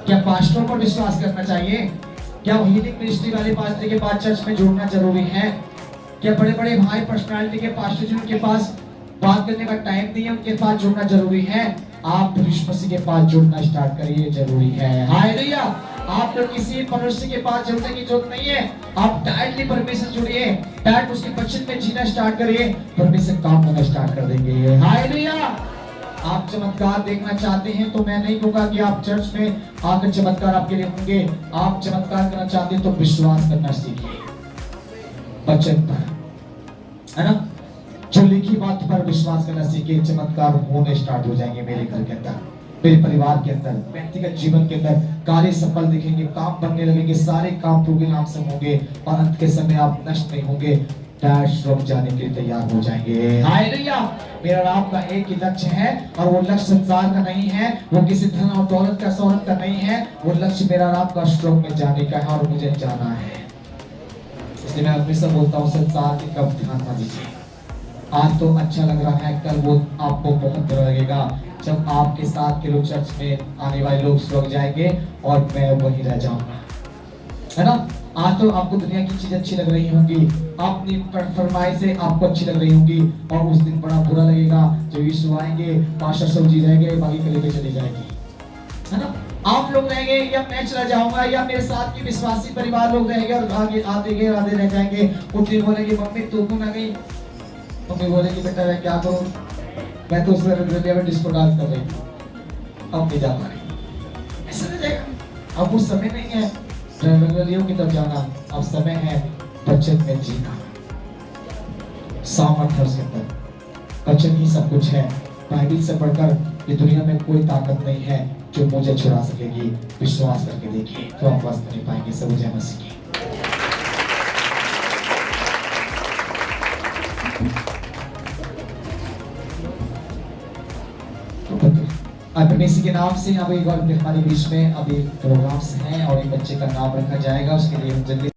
क्या पास्टरों पर विश्वास करना चाहिए? क्या हीलिंग मिनिस्ट्री वाले पास्टर के पास चर्च में जुड़ना जरूरी है? क्या बड़े बड़े भाई पर्सनालिटी के पास्टर जिनके पास बात करने का टाइम नहीं है, उनके पास जुड़ना जरूरी है? आप यीशु मसीह के पास जुड़ना स्टार्ट करिए, जरूरी है। हालेलुया। आपको किसी मनुष्य के पास जुड़ने की जरूरत नहीं है। आप डायरेक्टली परमेश्वर जुड़िए, डायरेक्ट उसके वचन में जीना स्टार्ट करिए, परमेश्वर काम करना स्टार्ट कर देंगे। हालेलुया। आप चमत्कार देखना चाहते हैं तो मैं नहीं कहूंगा कि आप चर्च में आकर चमत्कार आपके लिए होंगे। आप चमत्कार करना चाहते हैं तो विश्वास करना सीखिए वचन पर, है ना? जो लिखी बात पर विश्वास करना सीखिए, चमत्कार होने स्टार्ट हो जाएंगे मेरे घर के अंदर, मेरे परिवार के अंदर, व्यक्तिगत जीवन के अंदर। कार्य सफल दिखेंगे, काम बनने लगेंगे, सारे काम प्रभु के नाम से होंगे और अंत के समय आप नष्ट नहीं होंगे, डैश रुक जाने के लिए तैयार हो जाएंगे। हालेलुया। मेरा और आपका एक ही लक्ष्य है, और वो लक्ष्य संसार का नहीं है, वो किसी धन और दौलत का, शोहरत का नहीं है। वो लक्ष्य मेरा और आपका स्ट्रोक में जाने का है, और मुझे जाना है। इसलिए मैं हमेशा बोलता हूँ, संसार की कब ध्यान ना दीजिए। आज तो अच्छा लग रहा है, कल वो आपको बहुत बुरा लगेगा जब आपके साथ के लोग चर्च में आने वाले लोग स्वर्ग जाएंगे और मैं वहीं रह जाऊंगा, है ना? आज तो आपको दुनिया की चीज अच्छी लग रही होंगी, अपनी फरमाइश से आपको अच्छी लग रही होंगी, और उस दिन बड़ा बुरा लगेगा जब यीशु आएंगे, पास्टर सब्जी रहेंगे, बाकी कलीबे चली जाएगी, है ना? आप लोग रहेंगे या मैं चला जाऊंगा या मेरे साथ के विश्वासी परिवार लोग रहेंगे, और आगे आधे रह जाएंगे। उस दिन बोलेंगे, मम्मी तू क्यों ना गई? मम्मी बोलेगी, बेटा मैं क्या करूं, मैं तो उसमें रंगरेलिया में डिस्को डांस कर रही थी, अब नहीं जा पा रही। ऐसा नहीं जाएगा। अब वो समय नहीं है रंगरेलियों की तरफ जाना, अब समय है वचन में जीना। सामर्थ्य उसके अंदर, वचन ही सब कुछ है। बाइबल से पढ़कर ये दुनिया में कोई ताकत नहीं है जो मुझे छुड़ा सकेगी। विश्वास करके देखिए तो आप वास्तव नहीं पाएंगे। सब जय मसीह की। परमेश्वर के नाम से अभी हमारे बीच में अभी प्रोग्राम्स हैं, और एक बच्चे का नाम रखा जाएगा, उसके लिए जल्दी